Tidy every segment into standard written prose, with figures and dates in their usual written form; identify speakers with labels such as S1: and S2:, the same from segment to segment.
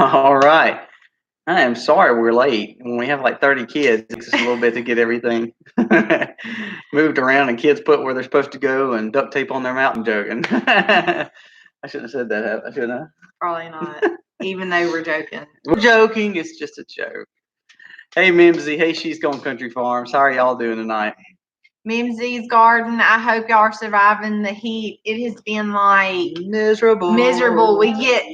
S1: All right. I am sorry we're late. When we have like 30 kids, it takes us a little bit to get everything moved around and kids put where they're supposed to go and duct tape on their mouth. I'm joking. I shouldn't have said that. I shouldn't have.
S2: Probably not. Even though we're joking.
S1: We're joking. It's just a joke. Hey, Mimsy. Hey, She's Gone Country Farms. How are y'all doing tonight?
S2: Mimsy's garden. I hope y'all are surviving the heat. It has been like
S1: Miserable.
S2: We get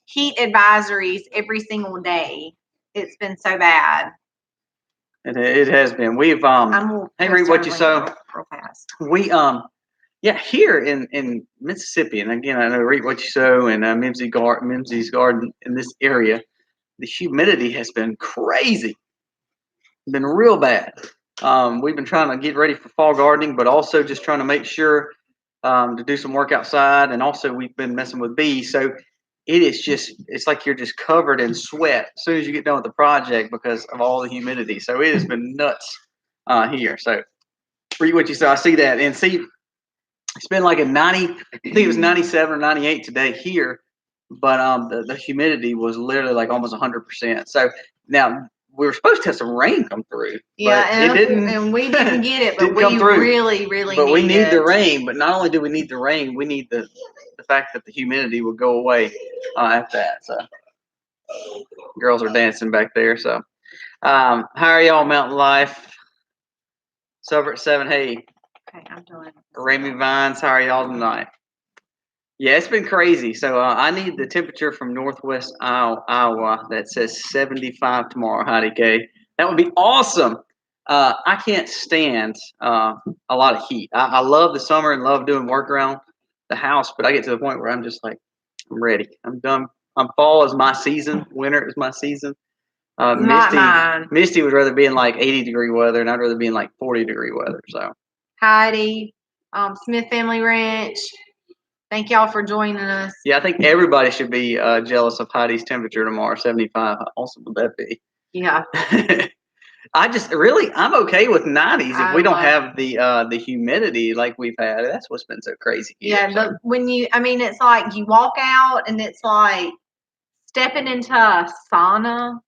S2: heat advisories every single day. It's been so bad.
S1: It has been. We've Hey, read what you sow.
S2: Real fast.
S1: We Yeah, here in Mississippi, and again I know read what you sow and Mimsy's garden in this area, the humidity has been crazy. Been real bad. We've been trying to get ready for fall gardening, but also just trying to make sure to do some work outside, and also we've been messing with bees. So it's like you're just covered in sweat as soon as you get done with the project because of all the humidity. So it has been nuts here. So read what you saw. I see that, and see it's been like a 90. I think it was 97 or 98 today here, but the humidity was literally like almost 100%. So now we were supposed to have some rain come through.
S2: Yeah,
S1: but it didn't,
S2: and we didn't get it, but
S1: we
S2: really
S1: but we need
S2: it.
S1: the rain. But not only do we need the rain, we need the fact that the humidity will go away after that. So girls are dancing back there. So how are y'all, Mountain Life? Sober at 7. Hey,
S2: okay, I'm doing
S1: Remy Vines, how are y'all tonight? Yeah, it's been crazy. So I need the temperature from northwest Iowa that says 75 tomorrow. Heidi K. That would be awesome. I can't stand a lot of heat. I love the summer and love doing work around the house, but I get to the point where I'm just like, I'm ready. I'm done. Fall is my season. Winter is my season. Misty would rather be in like 80-degree weather, and I'd rather be in like 40-degree weather. So
S2: Heidi, Smith Family Ranch. Thank y'all for joining us.
S1: Yeah, I think everybody should be jealous of Heidi's temperature tomorrow, 75. How awesome would that be?
S2: Yeah.
S1: I'm okay with 90s if we don't have the humidity like we've had. That's what's been so crazy here.
S2: Yeah, but it's like you walk out and it's like stepping into a sauna.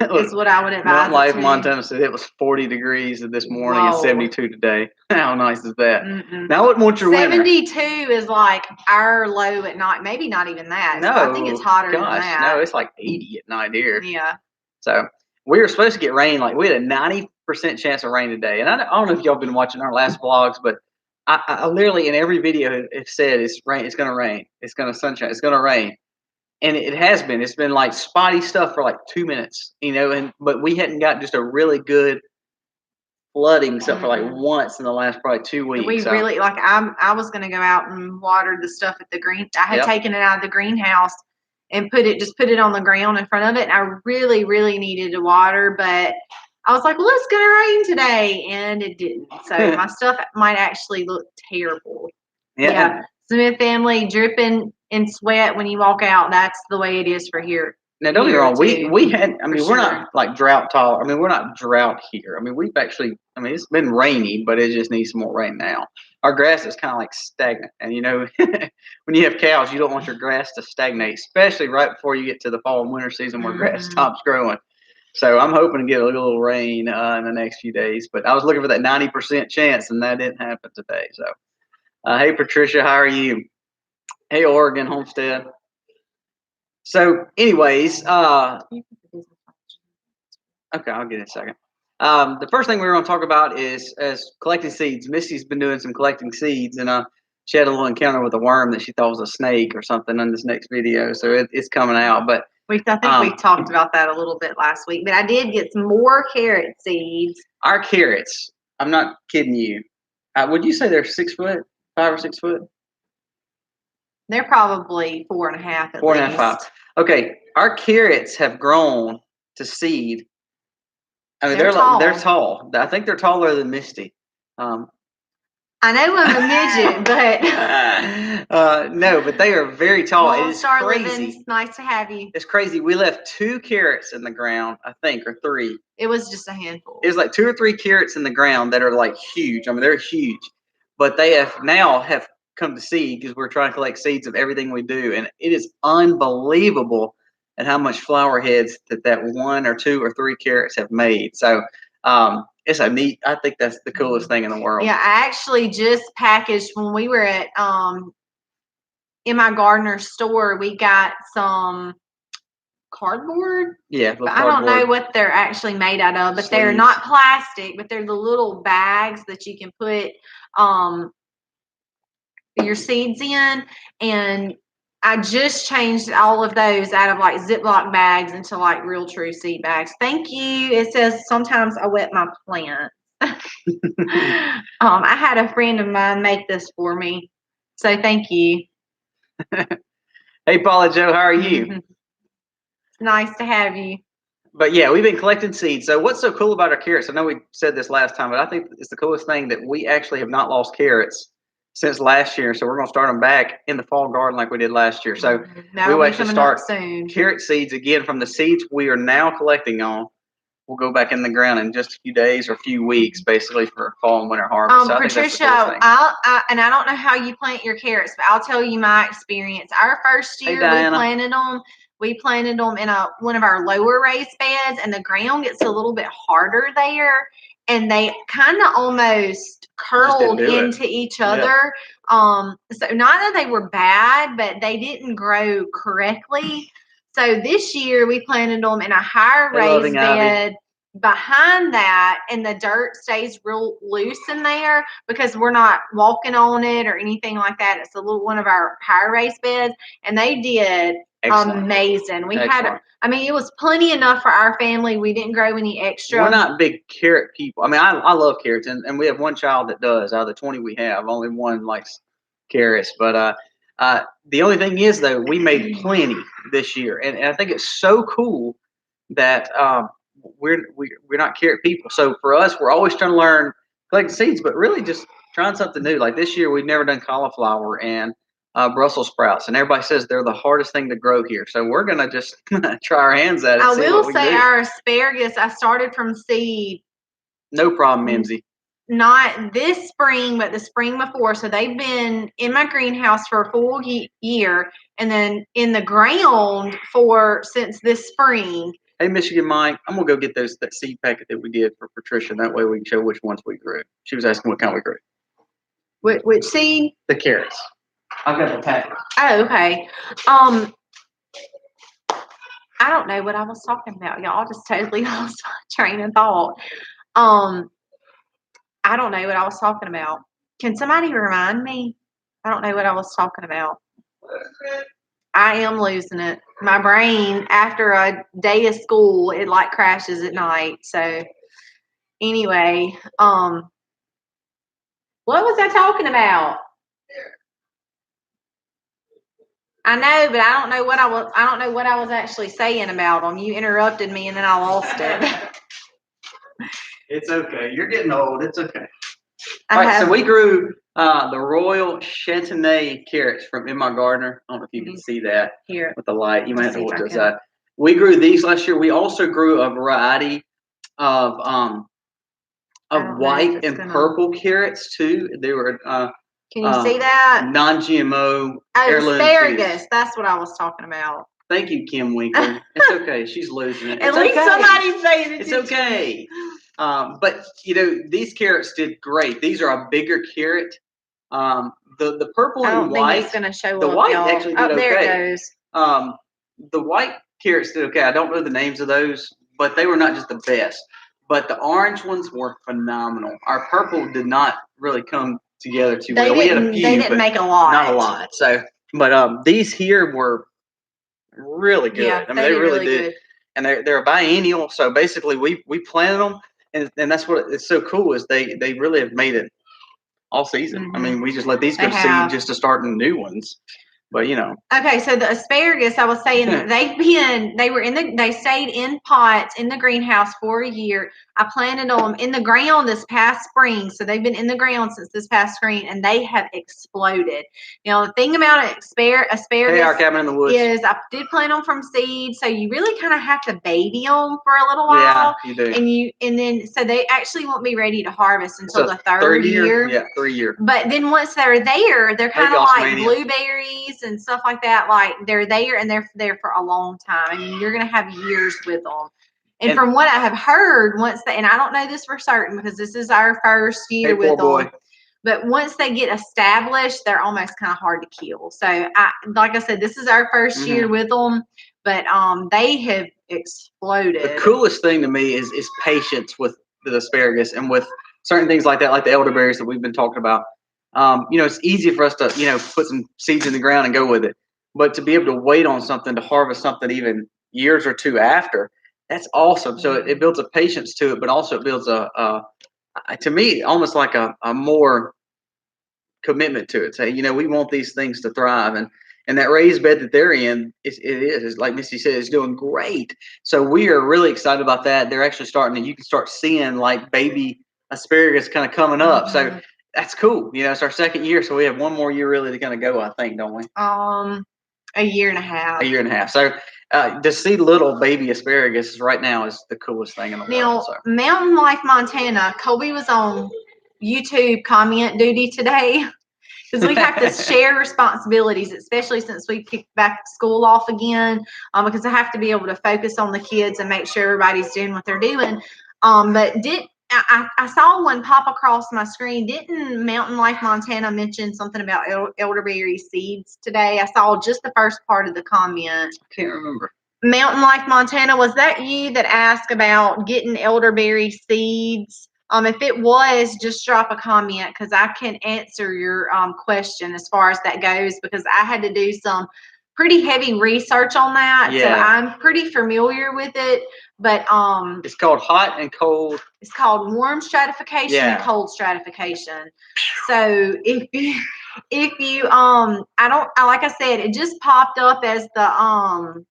S2: Look, is what I would advise.
S1: Life Montana said it was 40 degrees this morning and 72 today. How nice is that? Now, I wouldn't want your
S2: 72 is like our low at night. Maybe not even that.
S1: No,
S2: I think it's hotter than that.
S1: No, it's like 80 at night here.
S2: Yeah.
S1: So we were supposed to get rain. Like we had a 90% chance of rain today. And I don't know if y'all been watching our last vlogs, but I literally in every video have said it's rain. It's going to rain. It's going to sunshine. It's going to rain. And it has been. It's been like spotty stuff for like 2 minutes, but we hadn't got just a really good flooding except for like once in the last probably 2 weeks.
S2: We really like. I was going to go out and water the stuff at the green. I had taken it out of the greenhouse and put it on the ground in front of it. And I really needed to water, but I was like, well, it's going to rain today, and it didn't. So my stuff might actually look terrible. Yeah. Smith family dripping in sweat when you walk out. That's the way it is for here.
S1: Now, don't get me wrong. We had. We're not like drought tolerant. We're not drought here. We've actually. It's been rainy, but it just needs some more rain now. Our grass is kind of like stagnant, and when you have cows, you don't want your grass to stagnate, especially right before you get to the fall and winter season where grass stops growing. So I'm hoping to get a little rain in the next few days. But I was looking for that 90% chance, and that didn't happen today. So, hey Patricia, how are you? Hey Oregon Homestead. So, anyways, okay, I'll get it in a second. The first thing we were going to talk about is collecting seeds. Missy's been doing some collecting seeds, and she had a little encounter with a worm that she thought was a snake or something in this next video. So it's coming out. But
S2: I think we talked about that a little bit last week. But I did get some more carrot seeds.
S1: Our carrots, I'm not kidding you. Would you say they're 6 foot, 5 or 6 foot?
S2: They're probably 4.5 at least.
S1: 4.5, 5. Okay, our carrots have grown to seed. They're tall. I think they're taller than Misty.
S2: I know I'm a midget,
S1: but no, but they are very tall.
S2: Well,
S1: it is crazy.
S2: It's nice to have you.
S1: It's crazy. We left 2 carrots in the ground, I think, or 3.
S2: It was just a handful.
S1: It was like 2 or 3 carrots in the ground that are like huge. They're huge, but they have come to seed because we're trying to collect seeds of everything we do, and it is unbelievable and how much flower heads that 1 or 2 or 3 carrots have made. So it's a neat. I think that's the coolest thing in the world.
S2: Yeah, I actually just packaged when we were at in my gardener's store. We got some cardboard.
S1: Yeah,
S2: I don't know what they're actually made out of, but they're not plastic, but they're the little bags that you can put your seeds in. And I just changed all of those out of like Ziploc bags into like real true seed bags. Thank you. It says sometimes I wet my plant. I had a friend of mine make this for me, so thank you.
S1: Hey, Paula Joe, how are you?
S2: It's nice to have you.
S1: But yeah, we've been collecting seeds. So what's so cool about our carrots? I know we said this last time, but I think it's the coolest thing that we actually have not lost carrots since last year. So we're going to start them back in the fall garden like we did last year. So we will actually start carrot seeds again from the seeds we are now collecting on. We'll go back in the ground in just a few days or a few weeks, basically, for fall and winter harvest. So
S2: Patricia, and I don't know how you plant your carrots, but I'll tell you my experience. Our first year we planted them in one of our lower raised beds, and the ground gets a little bit harder there, and they kind of almost curled into each other. So not that they were bad, but they didn't grow correctly. So this year we planted them in a higher raised bed behind that, and the dirt stays real loose in there because we're not walking on it or anything like that. It's one of our higher raised beds, and they did amazing. We had, it was plenty enough for our family. We didn't grow any extra.
S1: We're not big carrot people. I mean, I love carrots, and we have one child that does. Out of the 20 we have, only one likes carrots. But the only thing is, though, we made plenty this year, and I think it's so cool that we're not carrot people. So for us, we're always trying to learn collecting seeds, but really just trying something new. Like this year, we've never done cauliflower and Brussels sprouts, and everybody says they're the hardest thing to grow here. So we're gonna just try our hands at it.
S2: I will say our asparagus, I started from seed.
S1: No problem, Mimsy.
S2: Not this spring, but the spring before. So they've been in my greenhouse for a full year, and then in the ground since this spring.
S1: Hey, Michigan Mike, I'm gonna go get that seed packet that we did for Patricia. That way we can show which ones we grew. She was asking what kind we grew.
S2: Which seed?
S1: The carrots. I've got the packet.
S2: Oh, okay. I don't know what I was talking about. Y'all just totally lost my train of thought. I don't know what I was talking about. Can somebody remind me? I don't know what I was talking about. I am losing it. My brain, after a day of school, it like crashes at night. So anyway, what was I talking about? I know, but I don't know what I was actually saying about them. You interrupted me, and then I lost it.
S1: It's okay. You're getting old. It's okay. All right, so we grew the Royal Chantenay carrots from In My Gardener. I don't know if you can see that here with the light. You might have to hold to the side. We grew these last year. We also grew a variety of white and purple carrots too. They were
S2: can you see that?
S1: Non-GMO.
S2: Asparagus. That's what I was talking about.
S1: Thank you, Kim Winkler. It's okay. She's losing it.
S2: At least somebody's saying it.
S1: It's okay. But these carrots did great. These are a bigger carrot. The purple and white.
S2: It's gonna show
S1: the
S2: up,
S1: white
S2: y'all.
S1: actually did okay.
S2: There it goes.
S1: The white carrots did okay. I don't know the names of those, but they were not just the best. But the orange ones were phenomenal. Our purple did not really come together too well. We had a few.
S2: They didn't make a lot.
S1: Not a lot. So, but these here were really good.
S2: Yeah,
S1: I mean, they really did. Good. And they're a biennial. So basically, we planted them, and that's what it's so cool is they really have made it all season. Mm-hmm. I mean, we just let these go seed just to start new ones. But
S2: Okay, so the asparagus, I was saying that they stayed in pots in the greenhouse for a year. I planted them in the ground this past spring, so they've been in the ground since this past spring, and they have exploded. The thing about asparagus
S1: our cabin in the woods.
S2: Is I did plant them from seed, so you really kind of have to baby them for a little while.
S1: Yeah, you do.
S2: And then so they actually won't be ready to harvest until the third year.
S1: Yeah, 3 year.
S2: But then once they're there, they're kind of like blueberries and stuff like that, like they're there and they're there for a long time. I mean, you're going to have years with them. And from what I have heard, and I don't know this for certain because this is our first year with them, but once they get established, they're almost kind of hard to kill. So, like I said, this is our first year with them, but they have exploded.
S1: The coolest thing to me is patience with the asparagus and with certain things like that, like the elderberries that we've been talking about. It's easy for us to, put some seeds in the ground and go with it. But to be able to wait on something, to harvest something even years or two after, that's awesome. So it builds a patience to it, but also it builds to me, almost like a more commitment to it. Say, we want these things to thrive, and that raised bed that they're in, it is like Missy said, is doing great. So we are really excited about that. They're actually starting, and you can start seeing like baby asparagus kind of coming up. So that's cool. It's our second year, so we have one more year really to kind of go, I think, don't we?
S2: A year and a half.
S1: A year and a half. So to see little baby asparagus right now is the coolest thing in the world. So.
S2: Mountain Life Montana, Colby was on YouTube comment duty today because we have to share responsibilities, especially since we kicked back school off again, because I have to be able to focus on the kids and make sure everybody's doing what they're doing. But I saw one pop across my screen. Didn't Mountain Life Montana mention something about elderberry seeds today? I saw just the first part of the comment.
S1: I can't remember.
S2: Mountain Life Montana, was that you that asked about getting elderberry seeds? If it was, just drop a comment because I can answer your question as far as that goes, because I had to do some pretty heavy research on that. Yeah. So I'm pretty familiar with it. But
S1: it's called hot and cold.
S2: It's called warm stratification and cold stratification. So if you like I said, it just popped up as the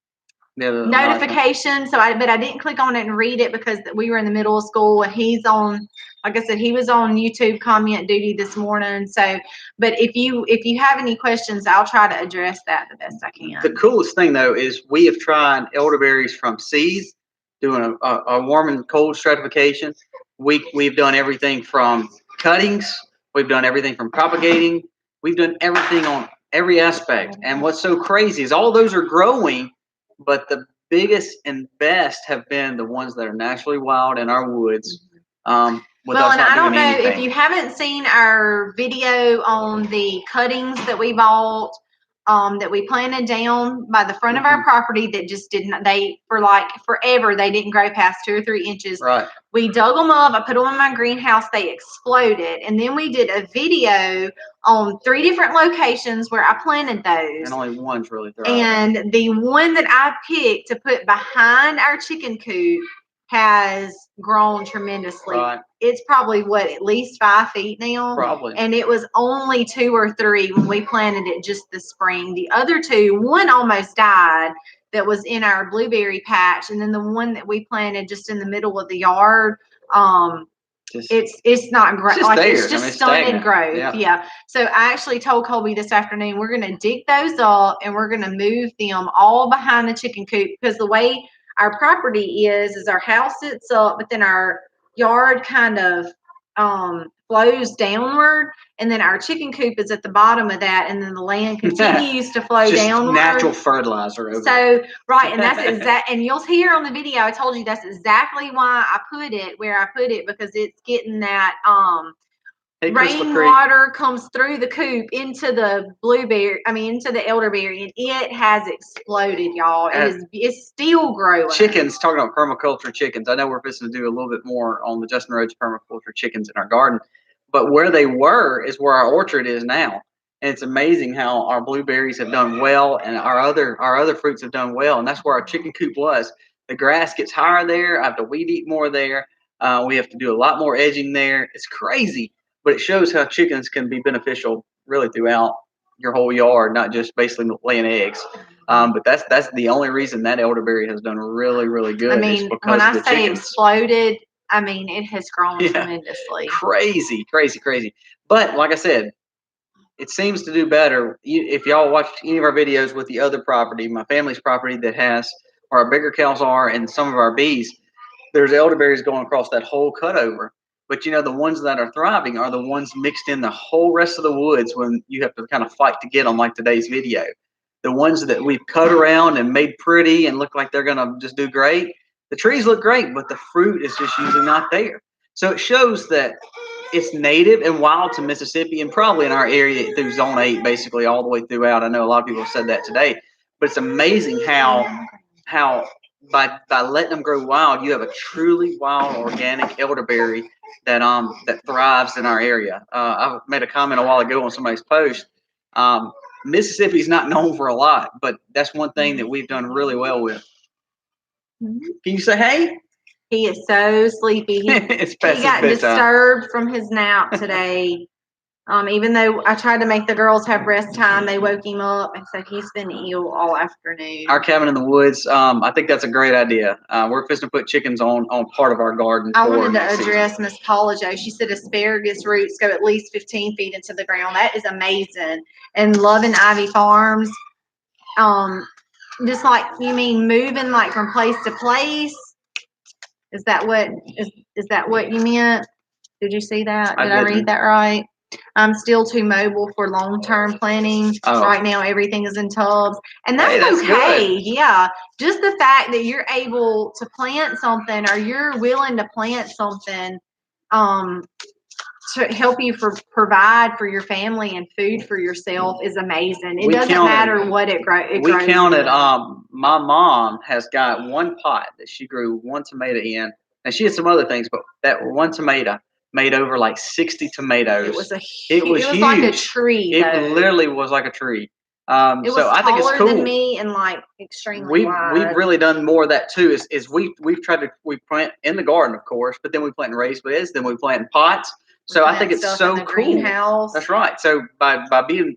S2: notification. So I didn't click on it and read it because we were in the middle of school, and he's on, like I said, he was on YouTube comment duty this morning. So, but if you have any questions, I'll try to address that the best I can.
S1: The coolest thing though is we have tried elderberries from seeds, doing a warm and cold stratification. We've done everything from cuttings. We've done everything from propagating. We've done everything on every aspect. And what's so crazy is all those are growing, but the biggest and best have been the ones that are naturally wild in our woods.
S2: And I don't know if you haven't seen our video on the cuttings that we bought, that we planted down by the front of our property that just didn't, for like forever, they didn't grow past 2 or 3 inches.
S1: Right.
S2: We dug them up. I put them in my greenhouse. They exploded. And then we did a video on 3 different locations where I planted those.
S1: And only one's really thriving.
S2: And the one that I picked to put behind our chicken coop has grown tremendously.
S1: Right.
S2: It's probably at least 5 feet now.
S1: Probably.
S2: And it was only 2 or 3 when we planted it just this spring. The other 2, one almost died that was in our blueberry patch, and then the one that we planted just in the middle of the yard, it's not great. It's just stunted growth. Yeah. So I actually told Colby this afternoon we're gonna dig those up and we're gonna move them all behind the chicken coop, because the way our property is our house sits up, but then our yard kind of flows downward, and then our chicken coop is at the bottom of that, and then the land continues to flow downward.
S1: Natural fertilizer over
S2: and that's exact, and you'll hear on the video I told you that's exactly why I put it where I put it, because it's getting that rainwater comes through the coop into the into the elderberry, and it has exploded, y'all. It's still growing.
S1: Chickens, talking about permaculture chickens, I know we're fixing to do a little bit more on the Justin Rhodes permaculture chickens in our garden, but where they were is where our orchard is now. And it's amazing how our blueberries have done well, and our other fruits have done well, and that's where our chicken coop was. The grass gets higher there. I have to weed eat more there. We have to do a lot more edging there. It's crazy. But it shows how chickens can be beneficial really throughout your whole yard, not just basically laying eggs. But that's the only reason that elderberry has done really, really good.
S2: I mean, when I say exploded, I mean it has grown tremendously.
S1: Crazy. But like I said, it seems to do better. If y'all watch any of our videos with the other property, my family's property that has where our bigger cows are and some of our bees, there's elderberries going across that whole cutover. But the ones that are thriving are the ones mixed in the whole rest of the woods when you have to kind of fight to get them, like today's video. the ones that we've cut around and made pretty and look like they're gonna just do great, the trees look great, but the fruit is just usually not there. So it shows that it's native and wild to Mississippi and probably in our area through Zone 8, basically all the way throughout. I know a lot of people have said that today, but it's amazing how by letting them grow wild, you have a truly wild organic elderberry that thrives in our area. I made a comment a while ago on somebody's post. Mississippi's not known for a lot, but that's one thing that we've done really well with. Can you say hey?
S2: He is so sleepy. He got disturbed from his nap today. Even though I tried to make the girls have rest time, they woke him up, and so he's been ill all afternoon.
S1: Our cabin in the woods, I think that's a great idea. We're fixing to put chickens on part of our garden.
S2: I wanted to address Miss Paula Jo. She said asparagus roots go at least 15 feet into the ground. That is amazing. And Love and Ivy Farms, just like you mean moving like from place to place. Is that what you meant? Did you see that? Did I read that right? I'm still too mobile for long-term planning. Right now, everything is in tubs, and that's okay. Good. Yeah, just the fact that you're able to plant something, or you're willing to plant something, to help you provide for your family and food for yourself is amazing. It doesn't matter what it grows.
S1: We counted. My mom has got one pot that she grew one tomato in, and she had some other things, but that one tomato made over like 60 tomatoes. It was huge.
S2: Like a tree.
S1: It literally was like a tree.
S2: It was
S1: I think it's cool.
S2: Than me and like extremely wide.
S1: We've really done more of that too. We've tried to plant in the garden, of course, but then we plant in raised beds, then we plant in pots. So I think it's so cool.
S2: Greenhouse.
S1: That's right. So by being,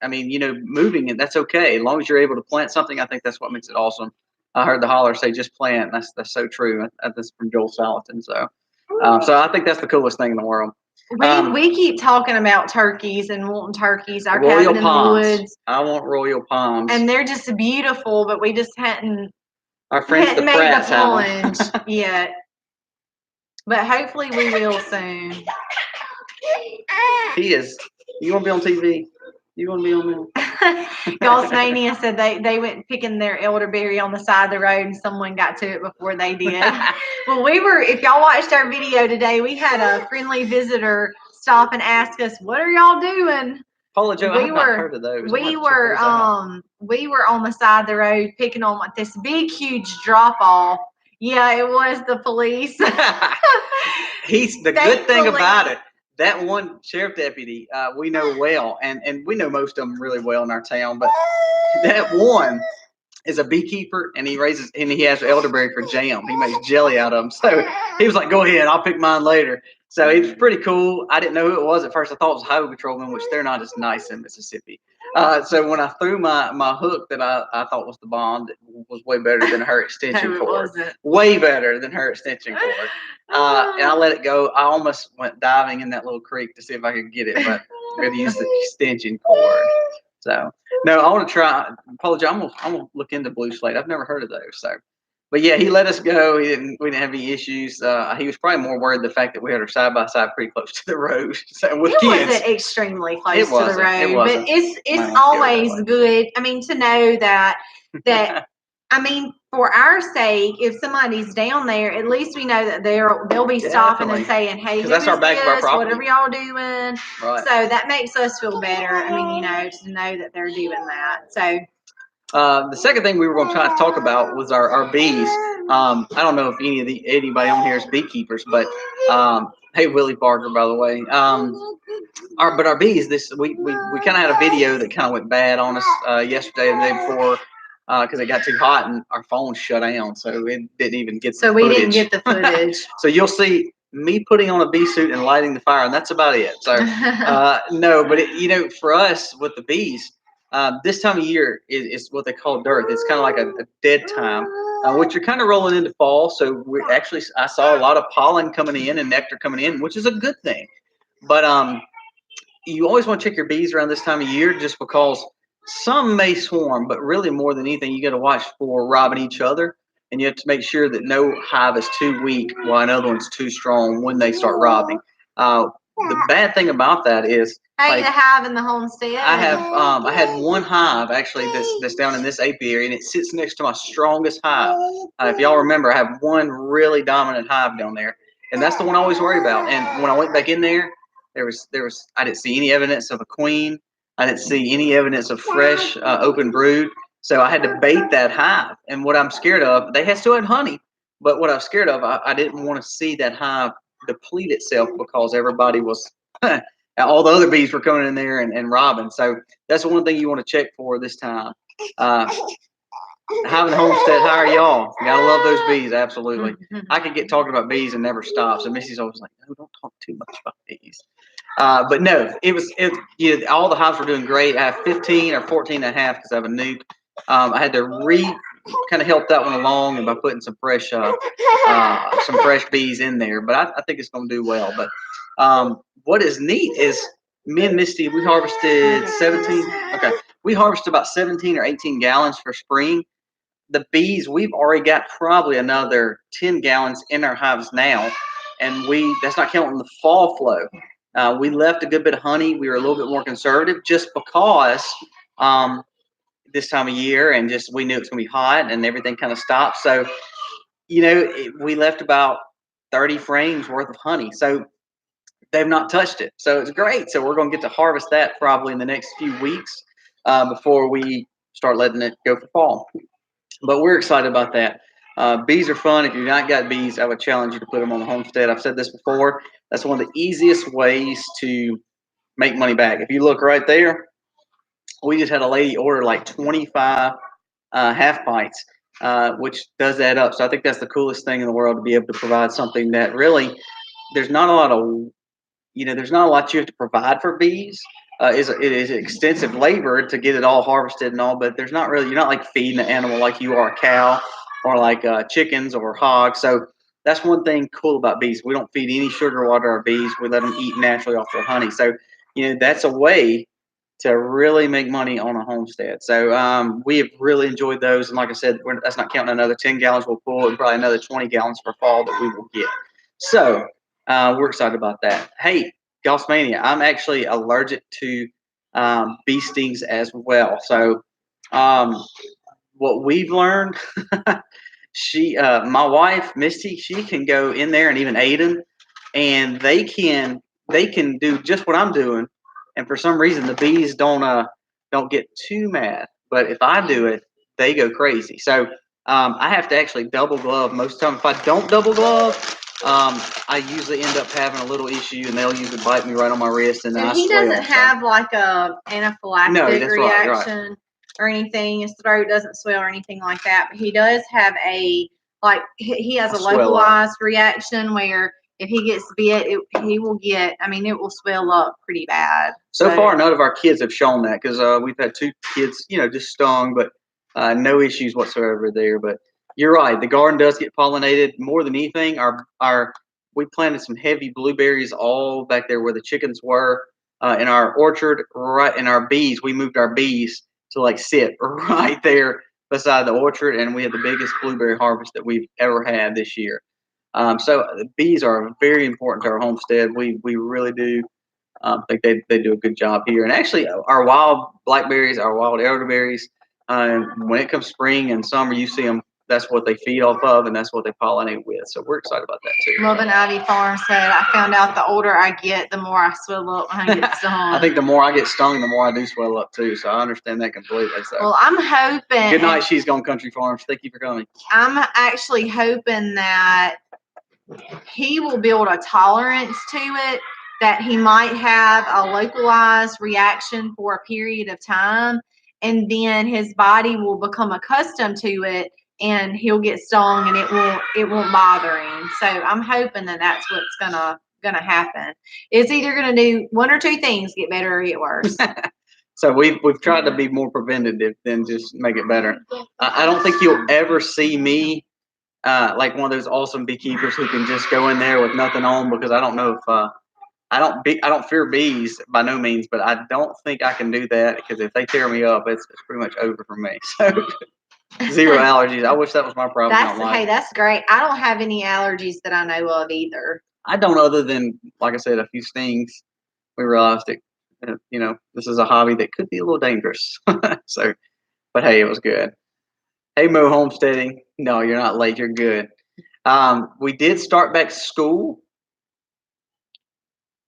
S1: moving it, that's okay. As long as you're able to plant something, I think that's what makes it awesome. I heard the holler say, "Just plant." That's so true. That's from Joel Salatin. So I think that's the coolest thing in the world.
S2: We keep talking about turkeys and wanting turkeys. Our
S1: Royal
S2: cabin
S1: palms.
S2: In the woods.
S1: I want royal palms.
S2: And they're just beautiful, but we just hadn't.
S1: Our friends, the Pratts,
S2: made the plunge yet. But hopefully we will soon.
S1: He is. You want to be on TV? You want to be on there?
S2: Miscellaneous said they went picking their elderberry on the side of the road and someone got to it before they did. Well, if y'all watched our video today, we had a friendly visitor stop and ask us, "What are y'all doing?"
S1: Paula Jo, I've not heard of those.
S2: We were on the side of the road picking on this big, huge drop off. Yeah, it was the police.
S1: He's the good thing about it. That one sheriff deputy, we know well, and we know most of them really well in our town. But that one is a beekeeper, and he has elderberry for jam. He makes jelly out of them. So he was like, "Go ahead, I'll pick mine later." So it was pretty cool. I didn't know who it was at first. I thought it was highway patrolman, which they're not as nice in Mississippi. So when I threw my hook that I thought was the bomb, that was way better than her extension cord. Way better than her extension cord. And I let it go. I almost went diving in that little creek to see if I could get it, but we had to use the extension cord. So no, I want to try. Apologize. I'm gonna look into Blue Slate. I've never heard of those. So, but yeah, he let us go. We didn't have any issues. He was probably more worried the fact that we had her side by side pretty close to the road. So with kids,
S2: it wasn't extremely close to the road, but it's always good. I mean, to know that I mean, for our sake, if somebody's down there, at least we know that they'll be stopping and saying, "Hey,
S1: that's our back of our property.
S2: Whatever y'all doing." Right. So that makes us feel better. I mean, to know that they're doing that. So.
S1: The second thing we were going to try to talk about was our bees. I don't know if anybody on here is beekeepers, but hey, Willie Barker, by the way. Our bees. We kind of had a video that kind of went bad on us yesterday and the day before because it got too hot and our phone shut down, so it didn't even get.
S2: So we didn't get the footage.
S1: So you'll see me putting on a bee suit and lighting the fire, and that's about it. So no, but for us with the bees. This time of year is what they call dearth. It's kind of like a dead time, which you're kind of rolling into fall. So I saw a lot of pollen coming in and nectar coming in, which is a good thing. But you always want to check your bees around this time of year, just because some may swarm, but really more than anything, you got to watch for robbing each other, and you have to make sure that no hive is too weak while another one's too strong when they start robbing. the bad thing about that is,
S2: the hive in the homestead.
S1: I had one hive actually that's down in this apiary, and it sits next to my strongest hive. If y'all remember, I have one really dominant hive down there, and that's the one I always worry about. And when I went back in there, I didn't see any evidence of a queen. I didn't see any evidence of fresh open brood. So I had to bait that hive. And what I'm scared of, they still had honey, but what I'm scared of, I didn't want to see that hive deplete itself because everybody was all the other bees were coming in there and robbing. So that's one thing you want to check for this time. Having a homestead, hire y'all. You gotta love those bees, absolutely. I could get talking about bees and never stop. So Missy's always like, "No, don't talk too much about bees." But no, all the hives were doing great. I have 15 or 14 and a half because I have a nuke. I had to kind of help that one along and by putting some fresh bees in there. But I think it's going to do well. But what is neat is me and Misty, we harvested 17. Okay, we harvested about 17 or 18 gallons for spring. The bees, we've already got probably another 10 gallons in our hives now, and that's not counting the fall flow. We left a good bit of honey. We were a little bit more conservative just because this time of year, and just we knew it's going to be hot and everything kind of stopped. So, we left about 30 frames worth of honey. So they've not touched it. So it's great. So we're going to get to harvest that probably in the next few weeks before we start letting it go for fall. But we're excited about that. Bees are fun. If you've not got bees, I would challenge you to put them on the homestead. I've said this before. That's one of the easiest ways to make money back. If you look right there, we just had a lady order like 25 half pints, which does add up. So I think that's the coolest thing in the world, to be able to provide something that really there's not a lot of, there's not a lot you have to provide for bees. It is extensive labor to get it all harvested and all, but you're not like feeding an animal like you are a cow or like chickens or hogs. So that's one thing cool about bees. We don't feed any sugar water to our bees. We let them eat naturally off their honey. So, that's a way to really make money on a homestead. So we have really enjoyed those. And like I said, that's not counting another 10 gallons we'll pull and probably another 20 gallons for fall that we will get. So we're excited about that. Hey, Gaussmania, I'm actually allergic to bee stings as well. So what we've learned, my wife, Misty, she can go in there, and even Aiden, and they can do just what I'm doing. And for some reason, the bees don't get too mad. But if I do it, they go crazy. So I have to actually double glove most of the time. If I don't double glove, I usually end up having a little issue, and they'll usually bite me right on my wrist, and then
S2: he doesn't have like a anaphylactic reaction
S1: right.
S2: or anything. His throat doesn't swell or anything like that, but he does have he has a localized reaction where if he gets bit, he will get, it will swell up pretty bad.
S1: So far, none of our kids have shown that, because we've had 2 kids, just stung, but no issues whatsoever there. But you're right, the garden does get pollinated more than anything. We planted some heavy blueberries all back there where the chickens were in our orchard, right in our bees. We moved our bees to sit right there beside the orchard, and we had the biggest blueberry harvest that we've ever had this year. So the bees are very important to our homestead. We really do think they do a good job here. And actually, our wild blackberries, our wild elderberries, when it comes spring and summer, you see them. That's what they feed off of, and that's what they pollinate with. So we're excited about that too.
S2: Loving Ivy Farm said, I found out the older I get, the more I swell up when I get stung.
S1: I think the more I get stung, the more I do swell up too. So I understand that completely. So.
S2: Well, I'm hoping.
S1: Good night, She's Gone Country Farms. Thank you for coming.
S2: I'm actually hoping that he will build a tolerance to it, that he might have a localized reaction for a period of time, and then his body will become accustomed to it, and he'll get stung, and it won't bother him. So I'm hoping that that's what's gonna happen. It's either gonna do one or two things: get better or get worse.
S1: So we've tried to be more preventative than just make it better. I don't think you'll ever see me like one of those awesome beekeepers who can just go in there with nothing on, because I don't know if I don't fear bees by no means, but I don't think I can do that, because if they tear me up, it's pretty much over for me. So 0 allergies. I wish that was my problem.
S2: Hey, that's great. I don't have any allergies that I know of either.
S1: I don't, other than, like I said, a few stings. We realized that, this is a hobby that could be a little dangerous. So, but hey, it was good. Hey, Mo Homesteading. No, you're not late. You're good. We did start back school.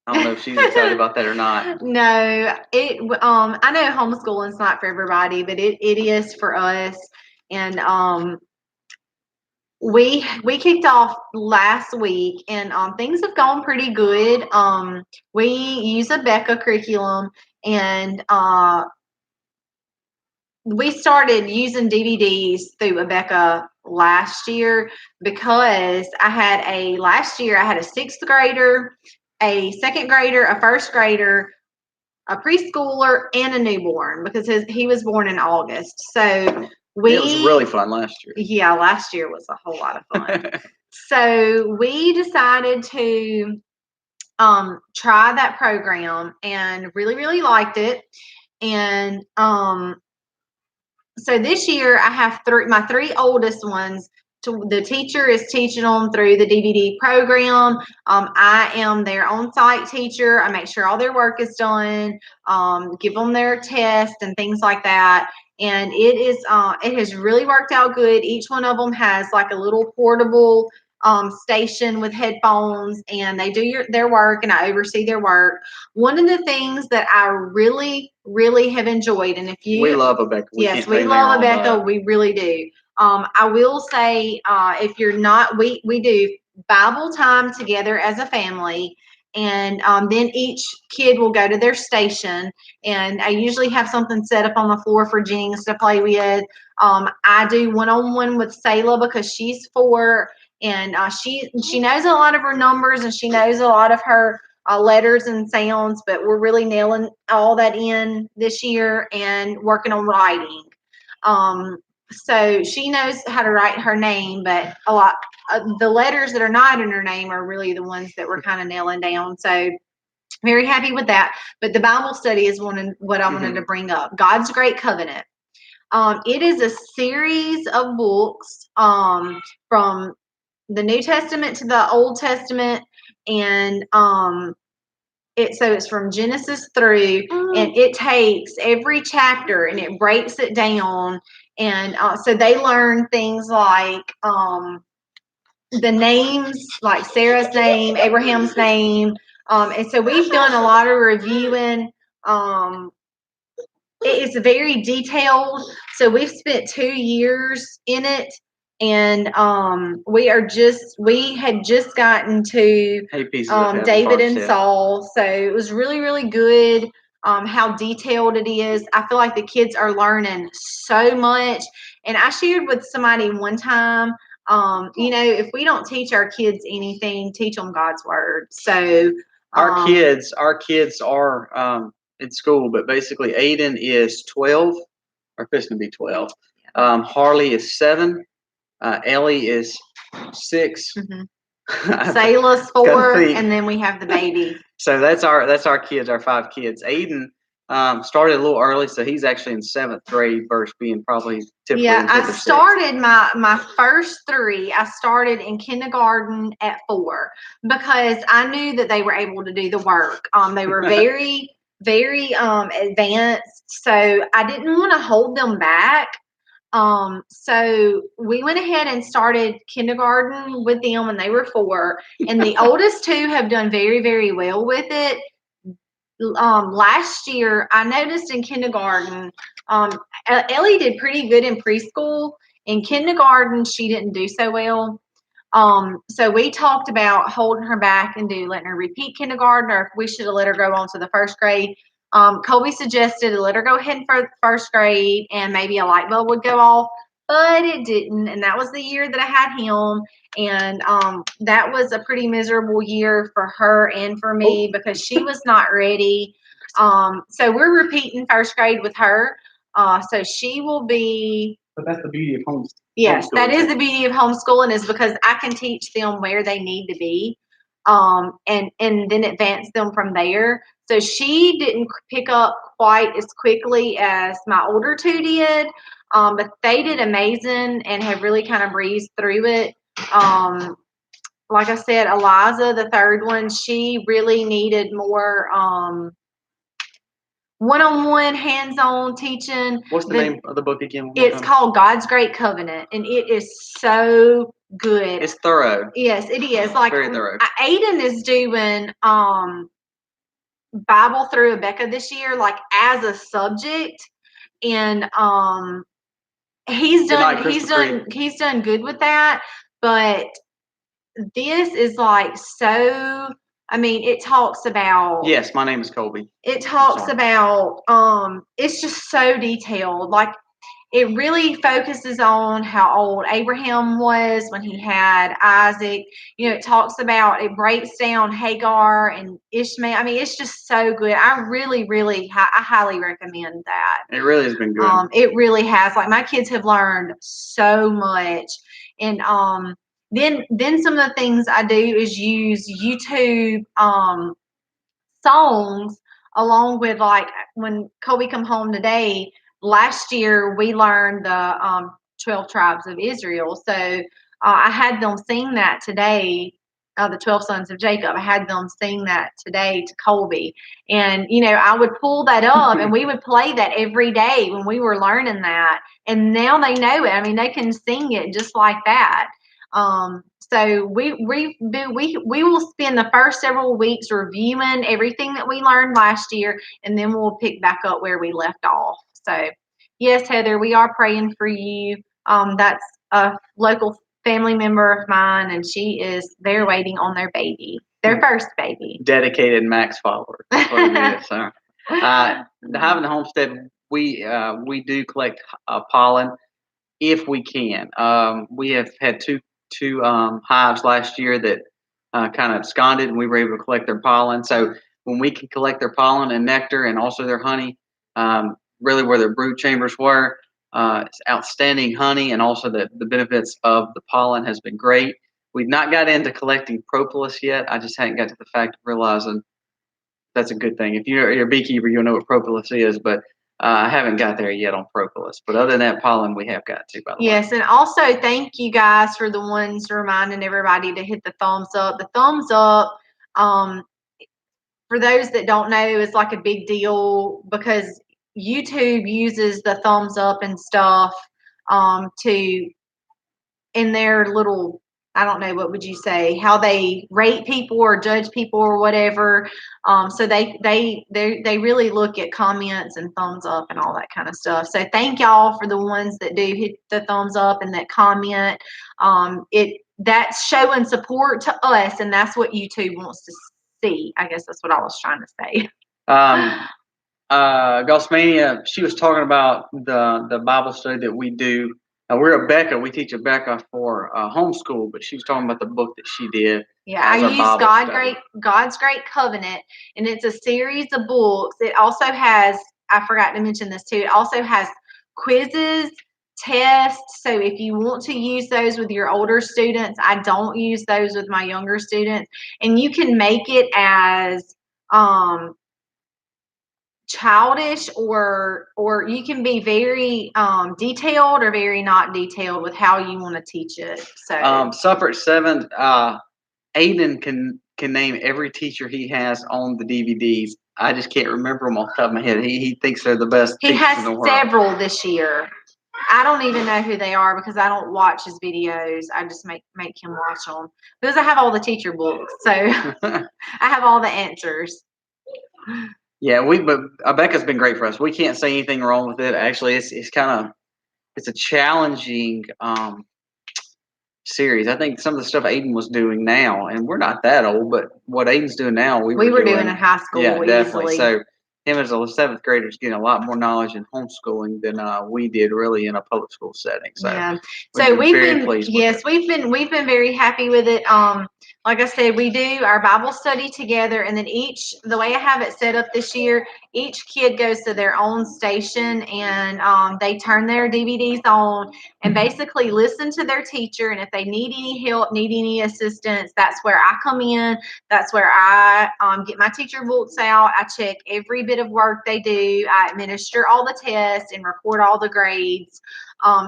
S1: I don't know if she's excited about that or not.
S2: No, I know homeschooling's not for everybody, but it is for us. And we kicked off last week, and things have gone pretty good. We use a Becca curriculum, and we started using DVDs through Abeka last year because last year I had a sixth grader, a second grader, a first grader, a preschooler, and a newborn because he was born in August. So it
S1: was really fun last year.
S2: Yeah, last year was a whole lot of fun. So we decided to try that program and really, really liked it. And so this year I have my three oldest ones. The teacher is teaching them through the DVD program. I am their on-site teacher. I make sure all their work is done, give them their tests and things like that. And it has really worked out good. Each one of them has like a little portable station with headphones, and they do their work, and I oversee their work. One of the things that I really, really have enjoyed, and
S1: we love Abeka.
S2: Yes, we love Abeka. We really do. I will say, if you're not, we do Bible time together as a family, and then each kid will go to their station, and I usually have something set up on the floor for Jennings to play with. I do one-on-one with Selah because she's 4, and she knows a lot of her numbers, and she knows a lot of her letters and sounds, but we're really nailing all that in this year and working on writing. So she knows how to write her name, but a lot the letters that are not in her name are really the ones that we're kind of nailing down. So very happy with that. But the Bible study is what I wanted to bring up. God's Great Covenant. It is a series of books from the New Testament to the Old Testament, and it's from Genesis through, and it takes every chapter and it breaks it down, and so they learn things like the names, like Sarah's name, Abraham's name, and so we've done a lot of reviewing. It's very detailed, so we've spent 2 years in it, and we had just gotten to David and Saul, so it was really, really good. How detailed it is. I feel like the kids are learning so much, and I shared with somebody one time, if we don't teach our kids anything, teach them God's word. So
S1: our kids are in school, but basically Aiden is 12, or fixing to be 12. Harley is 7. Ellie is 6.
S2: Selah's 4, and then we have the baby.
S1: So that's our kids, our 5 kids. Aiden started a little early, so he's actually in 7th grade versus being probably typically. Yeah,
S2: I started my first 3. I started in kindergarten at 4 because I knew that they were able to do the work. They were very, very advanced, so I didn't want to hold them back. So we went ahead and started kindergarten with them when they were 4, and the oldest 2 have done very, very well with it. Last year, I noticed in kindergarten, Ellie did pretty good in preschool. In kindergarten, she didn't do so well. So we talked about holding her back and letting her repeat kindergarten, or if we should have let her go on to the first grade. Colby suggested to let her go ahead for first grade, and maybe a light bulb would go off, but it didn't. And that was the year that I had him. And that was a pretty miserable year for her and for me because she was not ready. So we're repeating first grade with her. So she will be.
S1: But that's the beauty of homeschooling.
S2: Yes, that is the beauty of homeschooling, is because I can teach them where they need to be, and then advance them from there. So she didn't pick up quite as quickly as my older 2 did, but they did amazing and have really kind of breezed through it. like I said, Eliza, the third one, she really needed more one-on-one, hands-on teaching.
S1: What's the name of the book again?
S2: It's called God's Great Covenant, and it is so good.
S1: It's thorough.
S2: Yes, it is. Like,
S1: very thorough.
S2: Aiden is doing Bible through Rebecca this year, like as a subject, and he's done good with that. But this is like so. I mean, it talks about.
S1: Yes, my name is Colby.
S2: It talks about. It's just so detailed. Like, it really focuses on how old Abraham was when he had Isaac. You know, it breaks down Hagar and Ishmael. I mean, it's just so good. I really, really, I highly recommend that.
S1: It really has been good.
S2: It really has. Like, my kids have learned so much. And then some of the things I do is use YouTube songs along with, like, when Kobe come home today. Last year we learned the 12 tribes of Israel, so I had them sing that today. The 12 sons of Jacob. I had them sing that today to Colby, and I would pull that up, and we would play that every day when we were learning that. And now they know it. I mean, they can sing it just like that. So we will spend the first several weeks reviewing everything that we learned last year, and then we'll pick back up where we left off. So yes, Heather, we are praying for you. That's a local family member of mine, and they're waiting on their baby, their first baby.
S1: Dedicated Max follower. That's what it is. So, having the homestead, we do collect pollen if we can. We have had two hives last year that kind of absconded, and we were able to collect their pollen. So when we can collect their pollen and nectar and also their honey, really where their brood chambers were, it's outstanding honey, and also the benefits of the pollen has been great. We've not got into collecting propolis yet. I just hadn't got to the fact of realizing that's a good thing. If you're a beekeeper, you'll know what propolis is, but I haven't got there yet on propolis. But other than that, pollen we have got to, by the way.
S2: Yes, and also thank you guys for the ones reminding everybody to hit the thumbs up. The thumbs up, for those that don't know, is like a big deal because YouTube uses the thumbs up and stuff to, in their little, I don't know, what would you say, how they rate people or judge people or whatever. So they really look at comments and thumbs up and all that kind of stuff. So thank y'all for the ones that do hit the thumbs up and that comment. That's showing support to us, and that's what YouTube wants to see. I guess that's what I was trying to say.
S1: Gosmania, she was talking about the Bible study that we do. We're a Becca. We teach a Becca for homeschool, but she was talking about the book that she did.
S2: Yeah, I use God's Great Covenant, and it's a series of books. It also has, I forgot to mention this too, it also has quizzes, tests. So if you want to use those with your older students, I don't use those with my younger students. And you can make it as childish or you can be very detailed or very not detailed with how you want to teach it. So
S1: Suffer at 7, Aiden can name every teacher he has on the DVDs. I just can't remember them off the top of my head. He thinks they're the best.
S2: He has several this year. I don't even know who they are because I don't watch his videos. I just make him watch them because I have all the teacher books. So I have all the answers.
S1: Yeah, but Becca's been great for us. We can't say anything wrong with it. Actually, it's a challenging series. I think some of the stuff Aiden was doing now, and we're not that old, but what Aiden's doing now, we were doing
S2: in high school.
S1: Yeah, definitely. So him as a 7th grader is getting a lot more knowledge in homeschooling than we did really in a public school setting. So
S2: yeah, we've been very happy with it. Like I said, we do our Bible study together, and then the way I have it set up this year, each kid goes to their own station, and they turn their DVDs on and basically listen to their teacher. And if they need any help, need any assistance, that's where I come in. That's where I get my teacher books out. I check every bit of work they do. I administer all the tests and record all the grades.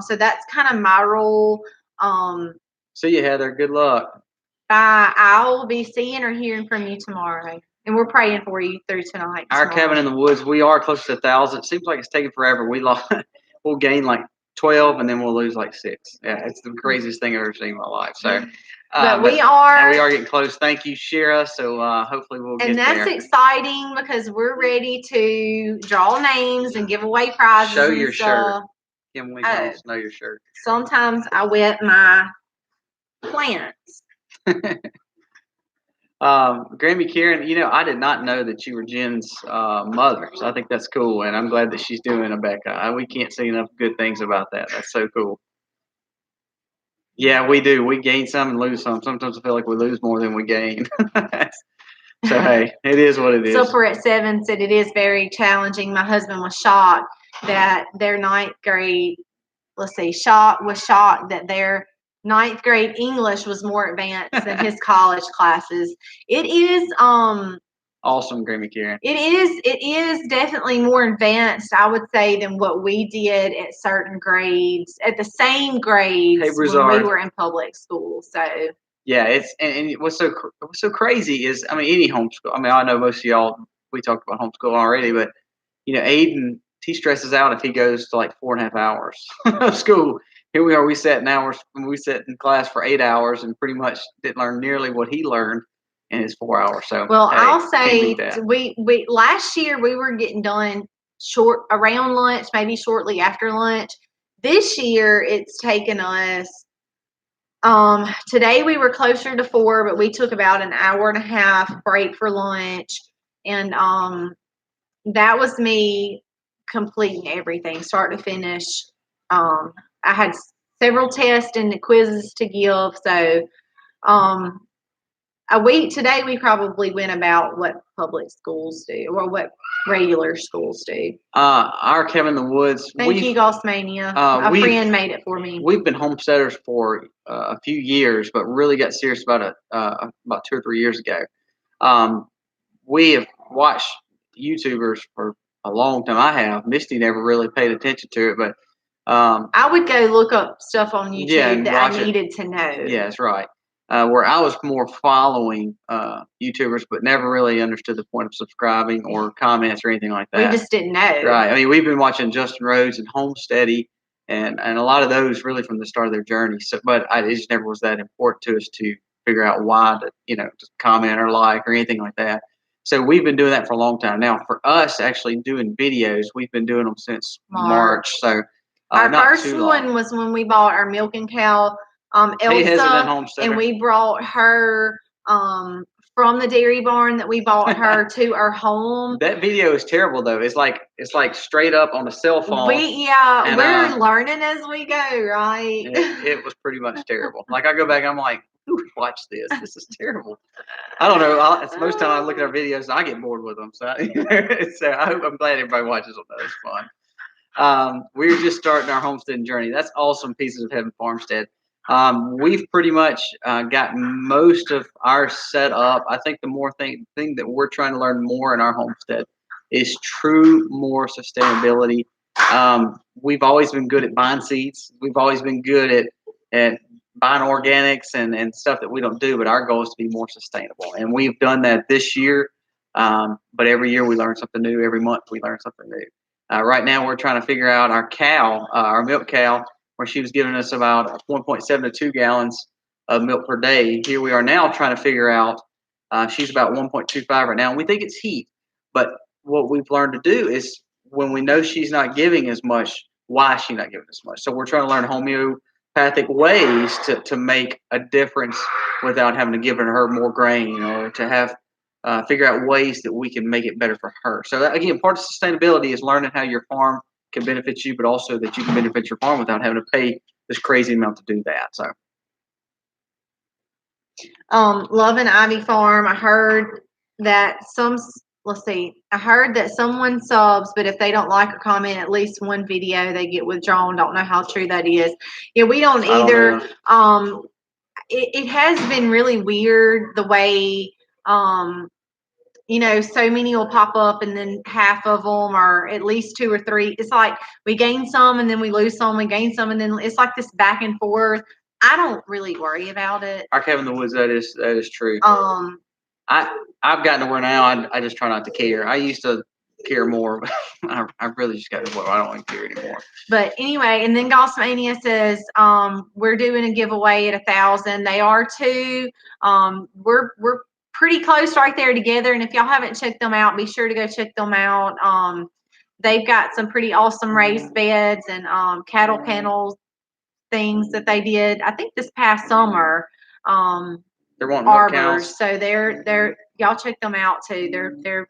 S2: So that's kind of my role.
S1: See you, Heather. Good luck.
S2: I'll be seeing or hearing from you tomorrow. And we're praying for you through tonight.
S1: Our cabin in the woods, we are close to 1,000. It seems like it's taking forever. We'll gain like 12 and then we'll lose like 6. Yeah, it's the craziest thing I've ever seen in my life. So,
S2: but we are
S1: getting close. Thank you, Shira. So hopefully we'll get there.
S2: And that's exciting because we're ready to draw names and give away prizes.
S1: Show your shirt. Kim, we can know your shirt.
S2: Sometimes I wet my plants.
S1: Grammy Karen, I did not know that you were Jen's mother, so I think that's cool, and I'm glad that she's doing a Becca. We can't say enough good things about that. That's so cool. Yeah, we do. We gain some and lose some. Sometimes I feel like we lose more than we gain. So hey, it is what it is.
S2: Silver at 7 said it is very challenging. My husband was shocked that their 9th grade. Was shocked that their 9th grade English was more advanced than his college classes. It is
S1: awesome, Grammy Karen.
S2: It is definitely more advanced, I would say, than what we did at certain grades, at the same grades when we were in public school. So
S1: yeah, it's and what's so crazy is, I mean, any homeschool. I mean, I know most of y'all, we talked about homeschool already, but Aiden, he stresses out if he goes to like 4.5 hours of school. Here we are, we sat in class for 8 hours and pretty much didn't learn nearly what he learned in his 4 hours. So
S2: well, I'll say we last year we were getting done short around lunch, maybe shortly after lunch. This year it's taken us today we were closer to 4, but we took about an hour and a half break for lunch, and that was me completing everything start to finish. I had several tests and quizzes to give, so today we probably went about what public schools do or what regular schools do.
S1: Our cabin in the woods.
S2: Thank you, Gossmania. A friend made it for me.
S1: We've been homesteaders for a few years, but really got serious about it about 2 or 3 years ago. We have watched YouTubers for a long time. I have. Misty never really paid attention to it, but
S2: I would go look up stuff on YouTube that I needed to know.
S1: Yeah, that's right. Where I was more following YouTubers, but never really understood the point of subscribing or comments or anything like that.
S2: We just didn't know.
S1: Right. I mean, we've been watching Justin Rhodes and Homesteady and a lot of those really from the start of their journey. So, but it just never was that important to us to figure out why to, just comment or like or anything like that. So we've been doing that for a long time. Now, for us actually doing videos, we've been doing them since March. So
S2: our first one was when we bought our milking cow, Elsa, and we brought her from the dairy barn that we bought her to our home.
S1: That video is terrible though. It's like straight up on a cell phone.
S2: We're learning as we go, right?
S1: It was pretty much terrible. Like I go back, I'm like, watch this. This is terrible. I don't know. Most time I look at our videos, and I get bored with them. So, I'm glad everybody watches them. That was fun. We're just starting our homesteading journey. That's awesome. Pieces of Heaven Farmstead. We've pretty much got most of our set up. I think the thing that we're trying to learn more in our homestead is more sustainability. We've always been good at buying seeds. We've always been good at buying organics and stuff that we don't do, but our goal is to be more sustainable. And we've done that this year. But every year we learn something new. Every month we learn something new. Right now we're trying to figure out our cow, our milk cow, where she was giving us about 1.7 to 2 gallons of milk per day. Here we are now trying to figure out, she's about 1.25 right now. And we think it's heat. But what we've learned to do is when we know she's not giving as much, why is she not giving as much? So we're trying to learn homeopathic ways to make a difference without having to give her more grain or to have figure out ways that we can make it better for her. So that, again, part of sustainability is learning how your farm can benefit you, but also that you can benefit your farm without having to pay this crazy amount to do that. So,
S2: Love and Ivy Farm. I heard that I heard that someone subs, but if they don't like or comment at least one video, they get withdrawn. Don't know how true that is. Yeah, we don't either. It has been really weird the way, so many will pop up and then half of them are at least 2 or 3. It's like we gain some and then we lose some, we gain some, and then it's like this back and forth. I don't really worry about it.
S1: Our cabin in the woods, that is true.
S2: Um,
S1: I've gotten to where now I just try not to care. I used to care more, but I really just got to where I don't want to care anymore.
S2: But anyway, and then Gosmania says, we're doing a giveaway at 1,000. They are too. We're pretty close right there together. And if y'all haven't checked them out, be sure to go check them out. They've got some pretty awesome raised beds and cattle kennels things that they did. I think this past summer.
S1: They're wanting milk
S2: Arbors.
S1: cows.
S2: So they're y'all check them out too. They're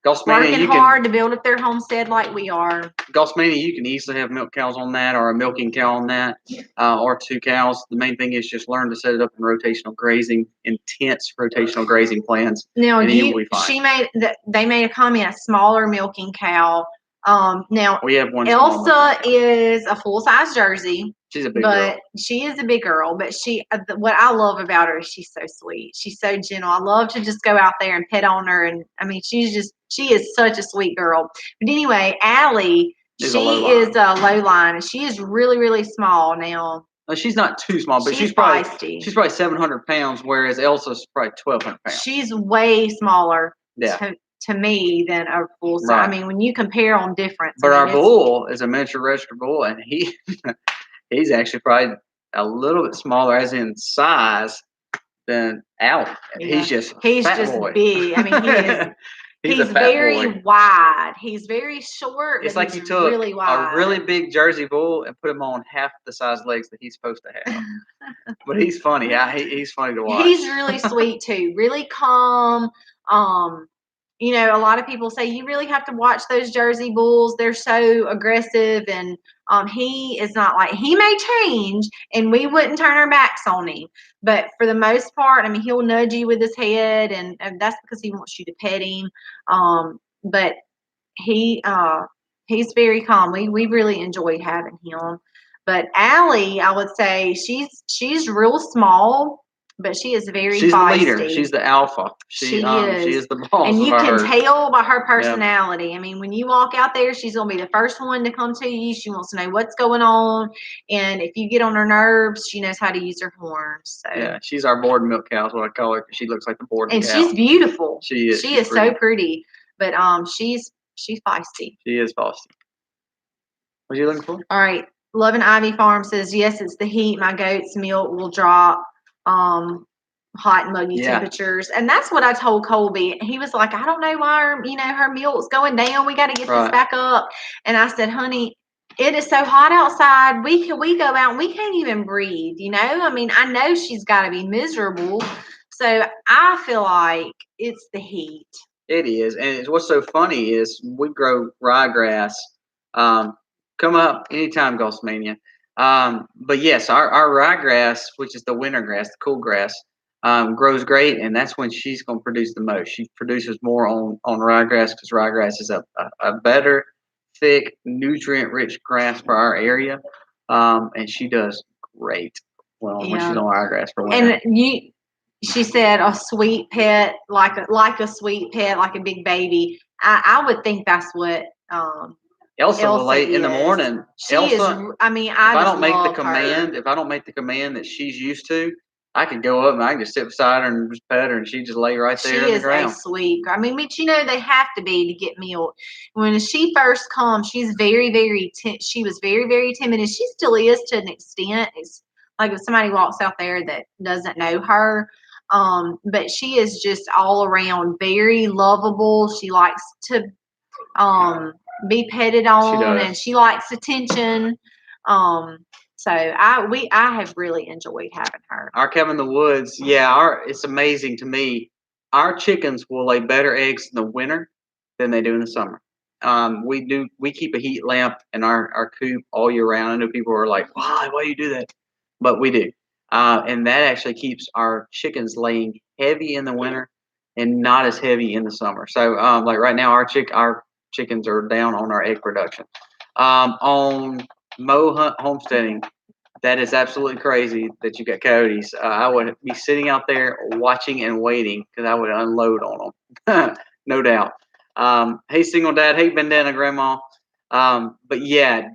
S1: Gosmania,
S2: working hard to build up their homestead like we are.
S1: Gosmania, you can easily have milk cows on that, or a milking cow on that, or 2 cows. The main thing is just learn to set it up in rotational grazing, intense rotational grazing plans.
S2: Now
S1: and you'll be fine.
S2: they made a comment, a smaller milking cow. Now
S1: we have one.
S2: Elsa is a full size Jersey.
S1: She's a big girl.
S2: She is a big girl, but what I love about her is she's so sweet. She's so gentle. I love to just go out there and pet on her. And I mean, she is such a sweet girl. But anyway, Allie, she is a low line, and she is really, really small now.
S1: No, she's not too small, but she's probably 700 pounds, whereas Elsa's probably 1,200 pounds.
S2: She's way smaller.
S1: Yeah.
S2: To me than a bull. So,
S1: right.
S2: I mean, when you compare on difference.
S1: But our bull is a miniature registered bull, and he's actually probably a little bit smaller, as in size, than Allie. Yeah. He's just
S2: big. I mean, he's very wide. He's very short.
S1: It's like you took
S2: really wide.
S1: a really big Jersey bull and put him on half the size legs that he's supposed to have. But he's funny. He's funny to watch.
S2: He's really sweet too. Really calm. You know, a lot of people say you really have to watch those Jersey bulls. They're so aggressive, and he is not like, he may change, and we wouldn't turn our backs on him. But for the most part, I mean, he'll nudge you with his head, and that's because he wants you to pet him. But he's very calm. We really enjoyed having him. But Allie, I would say she's real small. But she is very
S1: She's
S2: feisty.
S1: The leader. She's the alpha. She is the boss.
S2: And you can tell by her personality. Yep. I mean, when you walk out there, she's going to be the first one to come to you. She wants to know what's going on. And if you get on her nerves, she knows how to use her horns. So.
S1: Yeah, she's our board milk cow is what I call her, because she looks like the board cow.
S2: And she's beautiful.
S1: She is.
S2: She is so pretty. But she's feisty.
S1: She is feisty. What are you looking for?
S2: All right. Love and Ivy Farm says, yes, it's the heat. My goat's milk will drop. Hot and muggy temperatures. And that's what I told Colby. He was like, I don't know why her milk's going down. We got to get this back up. And I said, honey, it is so hot outside. We go out and we can't even breathe, I mean, I know she's got to be miserable. So I feel like it's the heat.
S1: It is. And what's so funny is we grow ryegrass. Come up anytime, Gosmania. But yes, our ryegrass, which is the winter grass, the cool grass, grows great, and that's when she's going to produce the most. She produces more on ryegrass, because ryegrass is a better, thick, nutrient-rich grass for our area, and she does great when she's on ryegrass for winter.
S2: And she said a sweet pet, like a sweet pet, like a big baby. I would think that's what.
S1: Elsa will lay in the morning. Elsa,
S2: I mean,
S1: if I don't make the command that she's used to, I could go up and I can just sit beside her and just pet her, and she just lay right there on the ground.
S2: She is a sweet. I mean, but they have to be to get milk. When she first comes, she's very, very. She was very, very timid, and she still is to an extent. It's like if somebody walks out there that doesn't know her. But she is just all around very lovable. She likes to be petted on, and she likes attention. So I have really enjoyed having her.
S1: Our cabin in the woods, it's amazing to me. Our chickens will lay better eggs in the winter than they do in the summer. We keep a heat lamp in our coop all year round. I know people are like, why do you do that? But we do. And that actually keeps our chickens laying heavy in the winter and not as heavy in the summer. So like right now, our chickens are down on our egg production. On Mo Hunt homesteading, that is absolutely crazy that you got coyotes. I would be sitting out there watching and waiting, because I would unload on them, no doubt. Hey, single dad. Hey, bandana grandma. But yeah,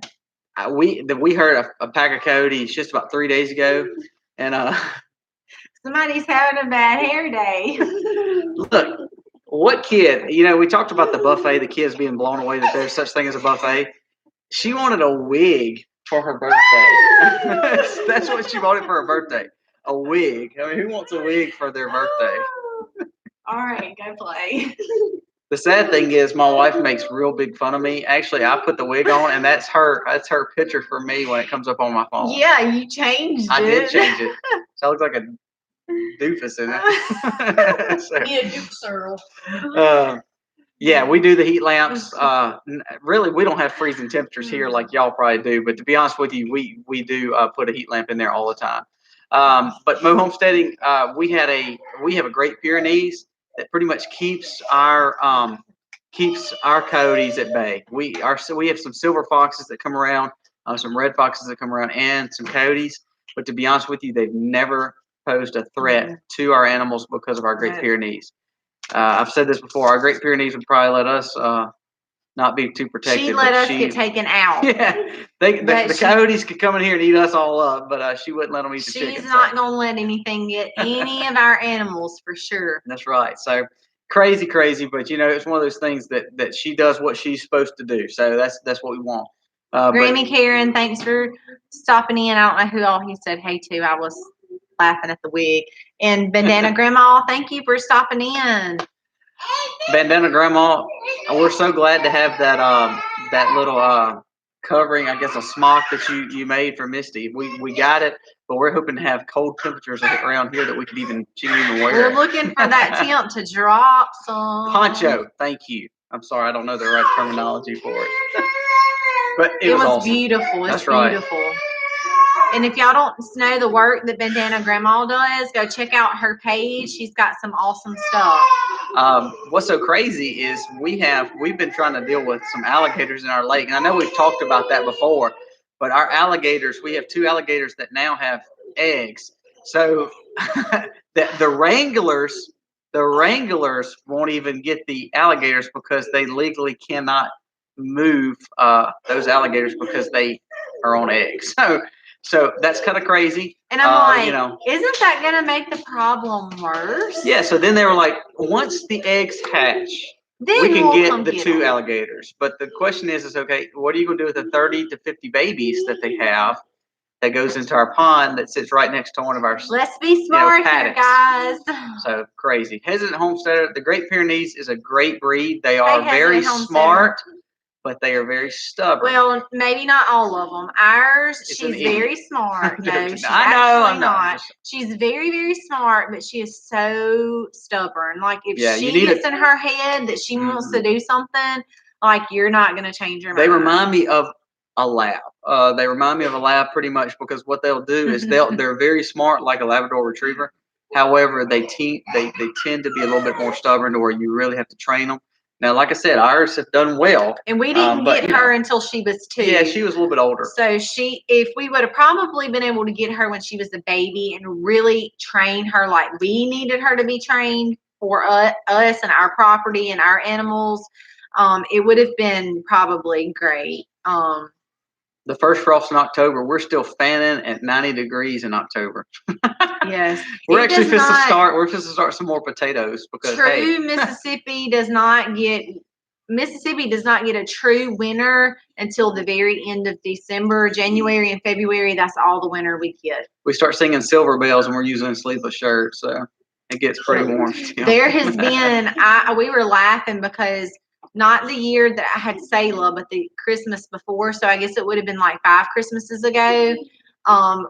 S1: we heard a pack of coyotes just about 3 days ago, and
S2: somebody's having a bad hair day.
S1: look, what kid? You know, we talked about the buffet, the kids being blown away that there's such thing as a buffet. She wanted a wig for her birthday. That's what she wanted for her birthday. A wig. I mean, who wants a wig for their birthday?
S2: All right, go play.
S1: The sad thing is, my wife makes real big fun of me. Actually, I put the wig on, and that's her. That's her picture for me when it comes up on my phone.
S2: Yeah, you changed it.
S1: I did change it. So I look like a doofus in it. So,
S2: be a doofus.
S1: Yeah, we do the heat lamps. Really, we don't have freezing temperatures here like y'all probably do. But to be honest with you, we do put a heat lamp in there all the time. But Mo Homesteading, we have a Great Pyrenees that pretty much keeps our coyotes at bay. We have some silver foxes that come around, some red foxes that come around, and some coyotes. But to be honest with you, they've never posed a threat to our animals because of our Great Pyrenees. I've said this before. Our Great Pyrenees would probably let us not be too protected.
S2: She let us get taken out.
S1: Yeah, the coyotes could come in here and eat us all up, but she wouldn't let them eat the chickens.
S2: She's not going to let anything get any of our animals for sure.
S1: That's right. So crazy, but you know, it's one of those things that she does what she's supposed to do. So that's what we want.
S2: Grammy Karen, thanks for stopping in. I don't know who all he said hey to. I was laughing at the wig. And Bandana Grandma, thank you for stopping in.
S1: Bandana Grandma, we're so glad to have that little covering, I guess a smock that you made for Misty. We got it, but we're hoping to have cold temperatures around here that she can even wear.
S2: We're looking for that temp to drop some.
S1: Poncho, thank you. I'm sorry, I don't know the right terminology for it. But it was awesome.
S2: Beautiful. It's
S1: That's
S2: beautiful.
S1: Right.
S2: And if y'all don't know the work that Bandana Grandma does, go check out her page. She's got some awesome stuff.
S1: What's so crazy is we've been trying to deal with some alligators in our lake, and I know we've talked about that before. But our alligators, we have 2 alligators that now have eggs. So the wranglers won't even get the alligators because they legally cannot move those alligators because they are on eggs. So that's kind of crazy.
S2: And I'm like, isn't that going to make the problem worse?
S1: Yeah, so then they were like, once the eggs hatch,
S2: then
S1: we can get the 2 alligators. But the question is, okay, what are you going to do with the 30 to 50 babies that they have that goes into our pond that sits right next to one of our
S2: Let's be smart here, guys.
S1: So crazy. Hesitant Homesteader, the Great Pyrenees is a great breed. They are very smart. But they are very stubborn.
S2: Well, maybe not all of them. Ours, she's very smart. No, she's
S1: I'm
S2: not. She's very, very smart, but she is so stubborn. Like if she gets in her head that she wants to do something, like you're not going to change her mind.
S1: They remind me of a lab. They remind me of a lab pretty much because what they'll do is they're very smart, like a Labrador Retriever. However, they tend to be a little bit more stubborn to where you really have to train them. Now, like I said, ours have done well.
S2: And we didn't get her until she was 2.
S1: Yeah, she was a little bit older.
S2: So if we would have probably been able to get her when she was a baby and really train her like we needed her to be trained for us and our property and our animals, it would have been probably great.
S1: The first frost in October, we're still fanning at 90 degrees in October.
S2: Yes.
S1: We're supposed to start some more potatoes because
S2: Mississippi does not get a true winter until the very end of December. January and February, that's all the winter we get.
S1: We start singing Silver Bells and we're using sleeveless shirts, so it gets pretty warm still.
S2: There has been we were laughing because not the year that I had Selah, but the Christmas before. So I guess it would have been like 5 Christmases ago.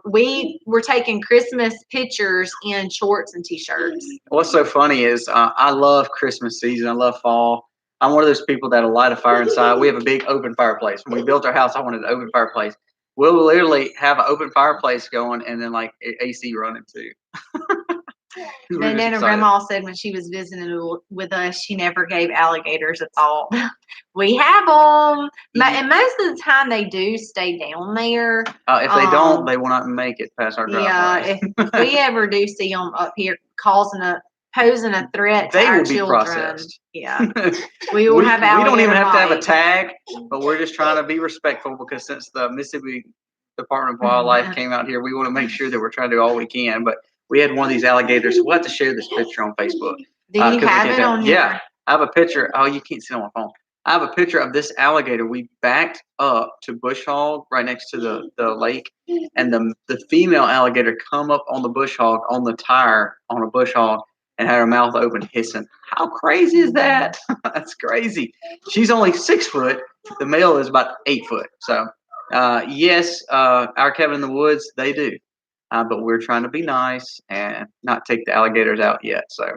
S2: We were taking Christmas pictures in shorts and t-shirts.
S1: What's so funny is I love Christmas season. I love fall. I'm one of those people that'll light a fire inside. We have a big open fireplace. When we built our house, I wanted an open fireplace. We'll literally have an open fireplace going and then like AC running too.
S2: Bandana Grandma said when she was visiting with us, she never gave alligators a thought. We have them. And most of the time they do stay down there.
S1: If they don't, they will not make it past our driveway.
S2: Yeah, if we ever do see them up here causing a posing a threat to
S1: They
S2: our
S1: will be
S2: children.
S1: processed.
S2: Yeah. We will have alligator
S1: We don't even have to have a
S2: bites.
S1: tag, but we're just trying to be respectful because since the Mississippi Department of Wildlife came out here, we want to make sure that we're trying to do all we can. But we had one of these alligators. We'll have to share this picture on Facebook.
S2: Do you have it on your?
S1: Yeah, I have a picture. Oh, you can't see it on my phone. I have a picture of this alligator. We backed up to bush hog right next to the lake, and the female alligator come up on the bush hog on the tire on a bush hog and had her mouth open hissing. How crazy is that? That's crazy. She's only 6 foot. The male is about 8 foot. So, yes, our cabin in the woods, they do. But we're trying to be nice and not take the alligators out yet. So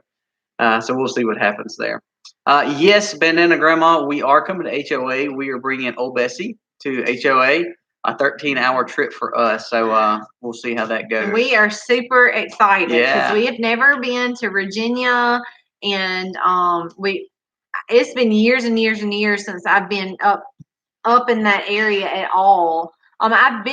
S1: we'll see what happens there. Yes, Bandana Grandma, we are coming to HOA. We are bringing Old Bessie to HOA. A 13-hour trip for us. So we'll see how that goes.
S2: We are super excited because
S1: Yeah.
S2: we have never been to Virginia, and it's been years and years and years since I've been up in that area at all. I have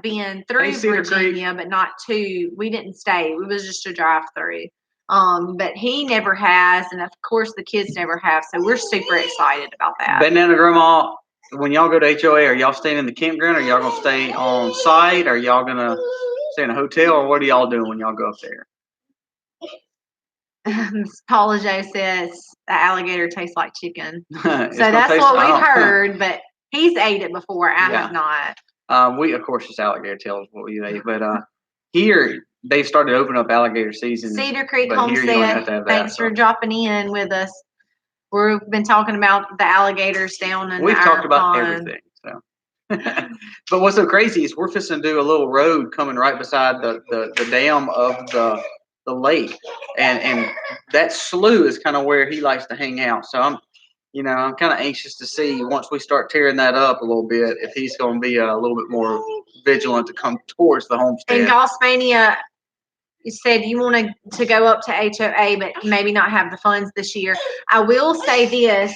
S2: been through Virginia, but not to. We didn't stay. It was just a drive through. But he never has, and of course the kids never have. So we're super excited about that.
S1: Bandana Grandma, when y'all go to HOA, are y'all staying in the campground? Are y'all gonna stay on site? Are y'all gonna stay in a hotel, or what are y'all doing when y'all go up there?
S2: Paula J says the alligator tastes like chicken. So that's
S1: taste,
S2: what we've heard, but he's ate it before. I have not.
S1: We, of course, just alligator tail is what we ate, but here they've started opening up alligator season.
S2: Cedar Creek Homestead, thanks for dropping in with us. We've been talking about the alligators down in
S1: We've talked about
S2: pond.
S1: everything. So, but what's so crazy is we're fixing to do a little road coming right beside the dam of the lake, and that slough is kind of where he likes to hang out. So I'm kind of anxious to see once we start tearing that up a little bit if he's going to be a little bit more vigilant to come towards the homestead.
S2: And Gossmania, you said you wanted to go up to HOA, but maybe not have the funds this year. I will say this.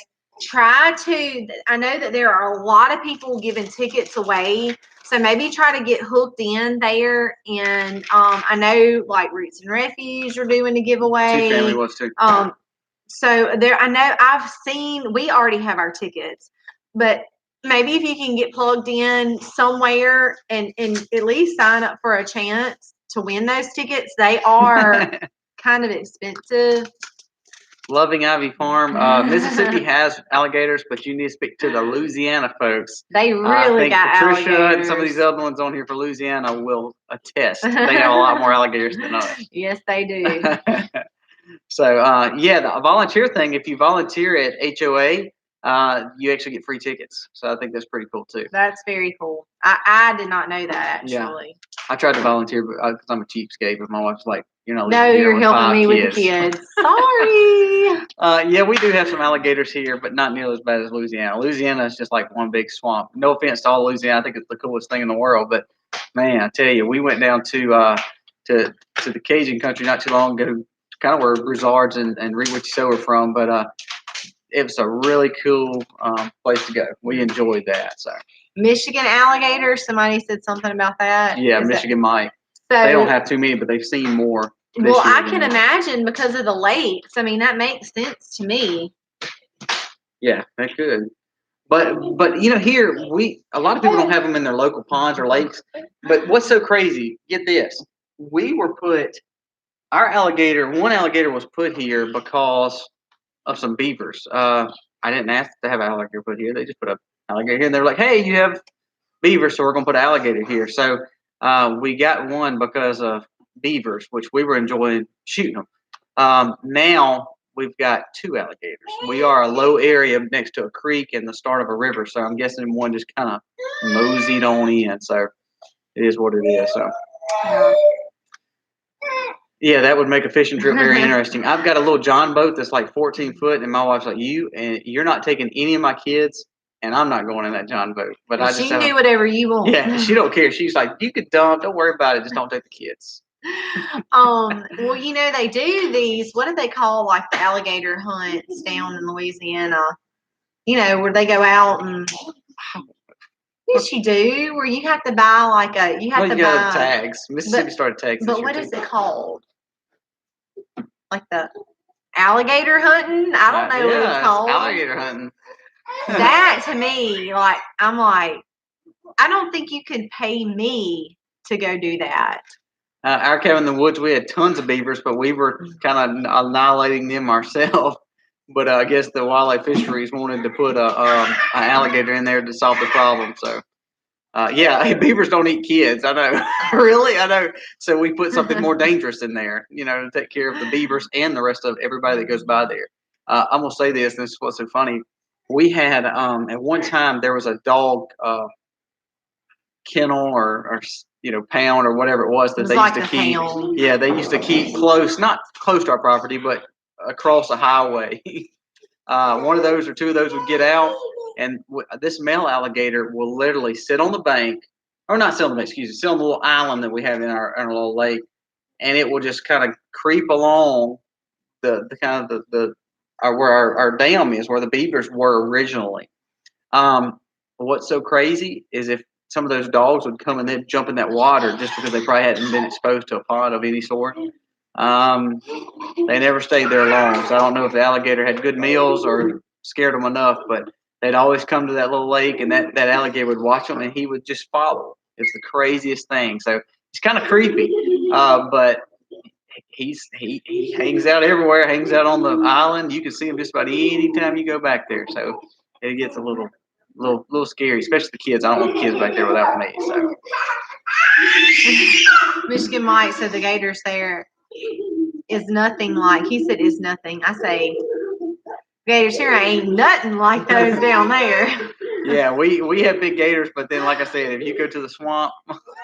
S2: I know that there are a lot of people giving tickets away. So maybe try to get hooked in there. And I know like Roots and Refuge are doing a giveaway.
S1: Two Family was too.
S2: So there, I know we already have our tickets, but maybe if you can get plugged in somewhere and at least sign up for a chance to win those tickets. They are kind of expensive.
S1: Loving Ivy Farm. Mississippi has alligators, but you need to speak to the Louisiana folks.
S2: They really got
S1: Patricia
S2: alligators.
S1: And some of these other ones on here for Louisiana will attest. They have a lot more alligators than us.
S2: Yes, they do.
S1: So, the volunteer thing, if you volunteer at HOA, you actually get free tickets. So I think that's pretty cool too.
S2: That's very cool. I did not know that, actually.
S1: Yeah. I tried to volunteer because I'm a cheapskate, but my wife's like, you're not
S2: No, you're helping me with the kids. Sorry.
S1: Yeah, we do have some alligators here, but not nearly as bad as Louisiana. Louisiana is just like one big swamp. No offense to all Louisiana. I think it's the coolest thing in the world. But, man, I tell you, we went down to the Cajun country not too long ago, kind of where Broussards and Richie are from, but it was a really cool place to go. We enjoyed that. So
S2: Michigan alligators. Somebody said something about that.
S1: Yeah, Michigan might. So, they don't have too many, but they've seen more.
S2: Well, I can imagine because of the lakes. I mean, that makes sense to me.
S1: Yeah, that could. But here a lot of people don't have them in their local ponds or lakes. But what's so crazy? Get this: one alligator was put here because of some beavers. I didn't ask to have an alligator put here. They just put an alligator here, and they're like, "Hey, you have beavers, so we're gonna put an alligator here." So we got one because of beavers, which we were enjoying shooting them. Now we've got 2 alligators. We are a low area next to a creek and the start of a river, so I'm guessing one just kind of moseyed on in. So it is what it is. So. Yeah, that would make a fishing trip very interesting. I've got a little John boat that's like 14 foot, and my wife's like, you're not taking any of my kids, and I'm not going in that John boat. But
S2: she can do whatever you want.
S1: Yeah, she don't care. She's like, you could dump, don't worry about it, just don't take the kids.
S2: Well, they do these. What do they call like the alligator hunts down in Louisiana? Where they go out and. Yes, you do. Where you have to buy you have to buy
S1: tags. Mississippi started tags.
S2: But what is it called? like the alligator hunting. I don't know what it's called.
S1: Alligator hunting.
S2: That to me, like, I'm like, I don't think you could pay me to go do that.
S1: Our cabin in the woods, we had tons of beavers, but we were kind of annihilating them ourselves. But I guess the wildlife fisheries wanted to put an alligator in there to solve the problem. So, hey, beavers don't eat kids. I know. Really? I know. So we put something more dangerous in there, to take care of the beavers and the rest of everybody that goes by there. I'm going to say this, and this is what's so funny. We had, at one time, there was a dog kennel or pound or whatever it was that they used to keep. Pound. Yeah, they used to keep close, not close to our property, but across a highway. One of those or two of those would get out, and this male alligator will literally sit on the bank, or not sit on the bank, excuse me, sit on the little island that we have in our little lake, and it will just kind of creep along the kind of the where our dam is, where the beavers were originally. What's so crazy is if some of those dogs would come and they'd jump in that water just because they probably hadn't been exposed to a pond of any sort. They never stayed there long, so I don't know if the alligator had good meals or scared them enough, but they'd always come to that little lake, and that alligator would watch them, and he would just follow. It's the craziest thing. So it's kind of creepy, but he hangs out everywhere, hangs out on the island. You can see him just about any time you go back there. So it gets a little scary, especially the kids. I don't want the kids back there without me. So
S2: Michigan Mike said the gators there is nothing like. He said is nothing. I say gators here ain't nothing like those down there.
S1: Yeah, we have big gators, but then like I said, if you go to the swamp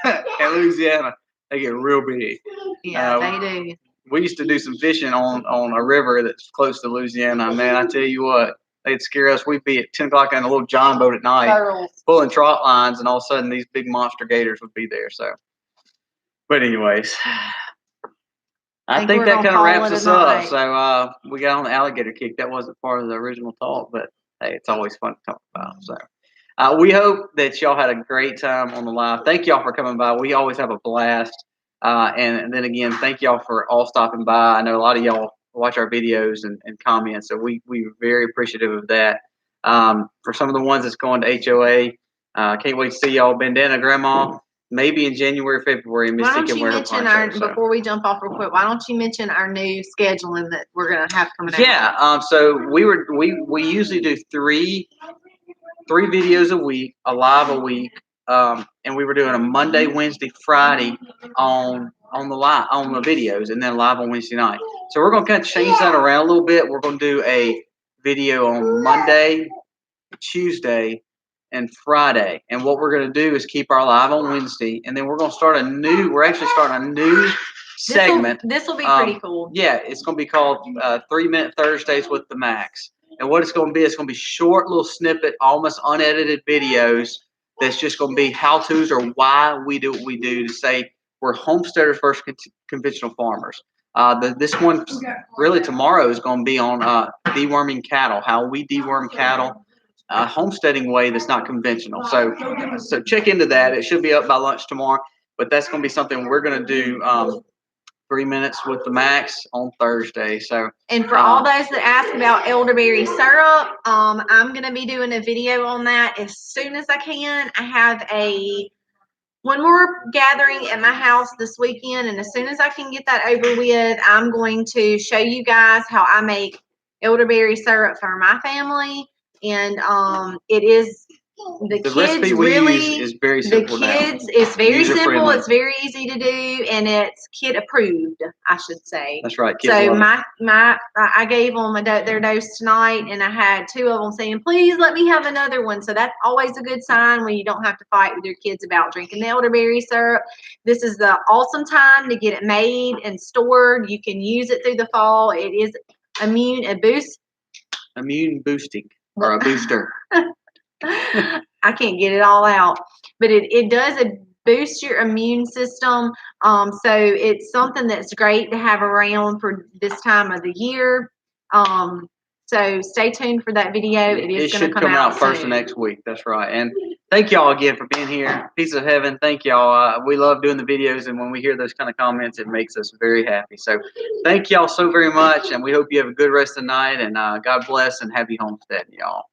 S1: in Louisiana, they get real big.
S2: Yeah, they do.
S1: We used to do some fishing on a river that's close to Louisiana. Man, I tell you what, they'd scare us. We'd be at 10 o'clock on a little John boat at night, pulling trot lines, and all of a sudden these big monster gators would be there. So, but anyways, I think that kind of wraps us up. So we got on the alligator kick. That wasn't part of the original talk, but hey, it's always fun to talk about. So we hope that y'all had a great time on the live. Thank y'all for coming by. We always have a blast. And then again, thank y'all for all stopping by. I know a lot of y'all watch our videos and comment, so we're very appreciative of that. For some of the ones that's going to HOA, can't wait to see y'all. Bandana Grandma, maybe in January, February.
S2: Why don't you mention before we jump off real quick? Why don't you mention our new scheduling that we're gonna have coming out?
S1: Yeah. So we usually do three videos a week, a live a week. And we were doing a Monday, Wednesday, Friday on the videos, and then live on Wednesday night. So we're gonna kind of change that around a little bit. We're gonna do a video on Monday, Tuesday, and Friday. And what we're gonna do is keep our live on Wednesday, and then we're gonna start we're actually starting a new segment.
S2: This will be pretty cool.
S1: Yeah, it's gonna be called 3-Minute Thursdays with the Max. And what it's gonna be short little snippet, almost unedited videos. That's just going to be how-tos or why we do what we do to say we're homesteaders versus conventional farmers. This one, really tomorrow, is going to be on deworming cattle, how we deworm cattle, homesteading way that's not conventional. So check into that. It should be up by lunch tomorrow, but that's going to be something we're going to do 3 minutes with the Max on Thursday. So,
S2: and for all those that ask about elderberry syrup, I'm going to be doing a video on that as soon as I can. I have one more gathering at my house this weekend, and as soon as I can get that over with, I'm going to show you guys how I make elderberry syrup for my family. And it is the kids
S1: recipe we use is very simple.
S2: It's very simple. It's very easy to do, and it's kid approved, I should say.
S1: That's right.
S2: Kids so I gave them their dose tonight, and I had 2 of them saying, "Please let me have another one." So that's always a good sign when you don't have to fight with your kids about drinking the elderberry syrup. This is the awesome time to get it made and stored. You can use it through the fall. It is immune
S1: boosting or a booster.
S2: I can't get it all out, but it does boost your immune system. So it's something that's great to have around for this time of the year. So stay tuned for that video. It is going to come
S1: out first
S2: soon.
S1: next week. That's right. And thank y'all again for being here. Peace of heaven. Thank y'all. We love doing the videos, and when we hear those kind of comments, it makes us very happy. So thank y'all so very much, and we hope you have a good rest of the night. And God bless and happy homestead, y'all.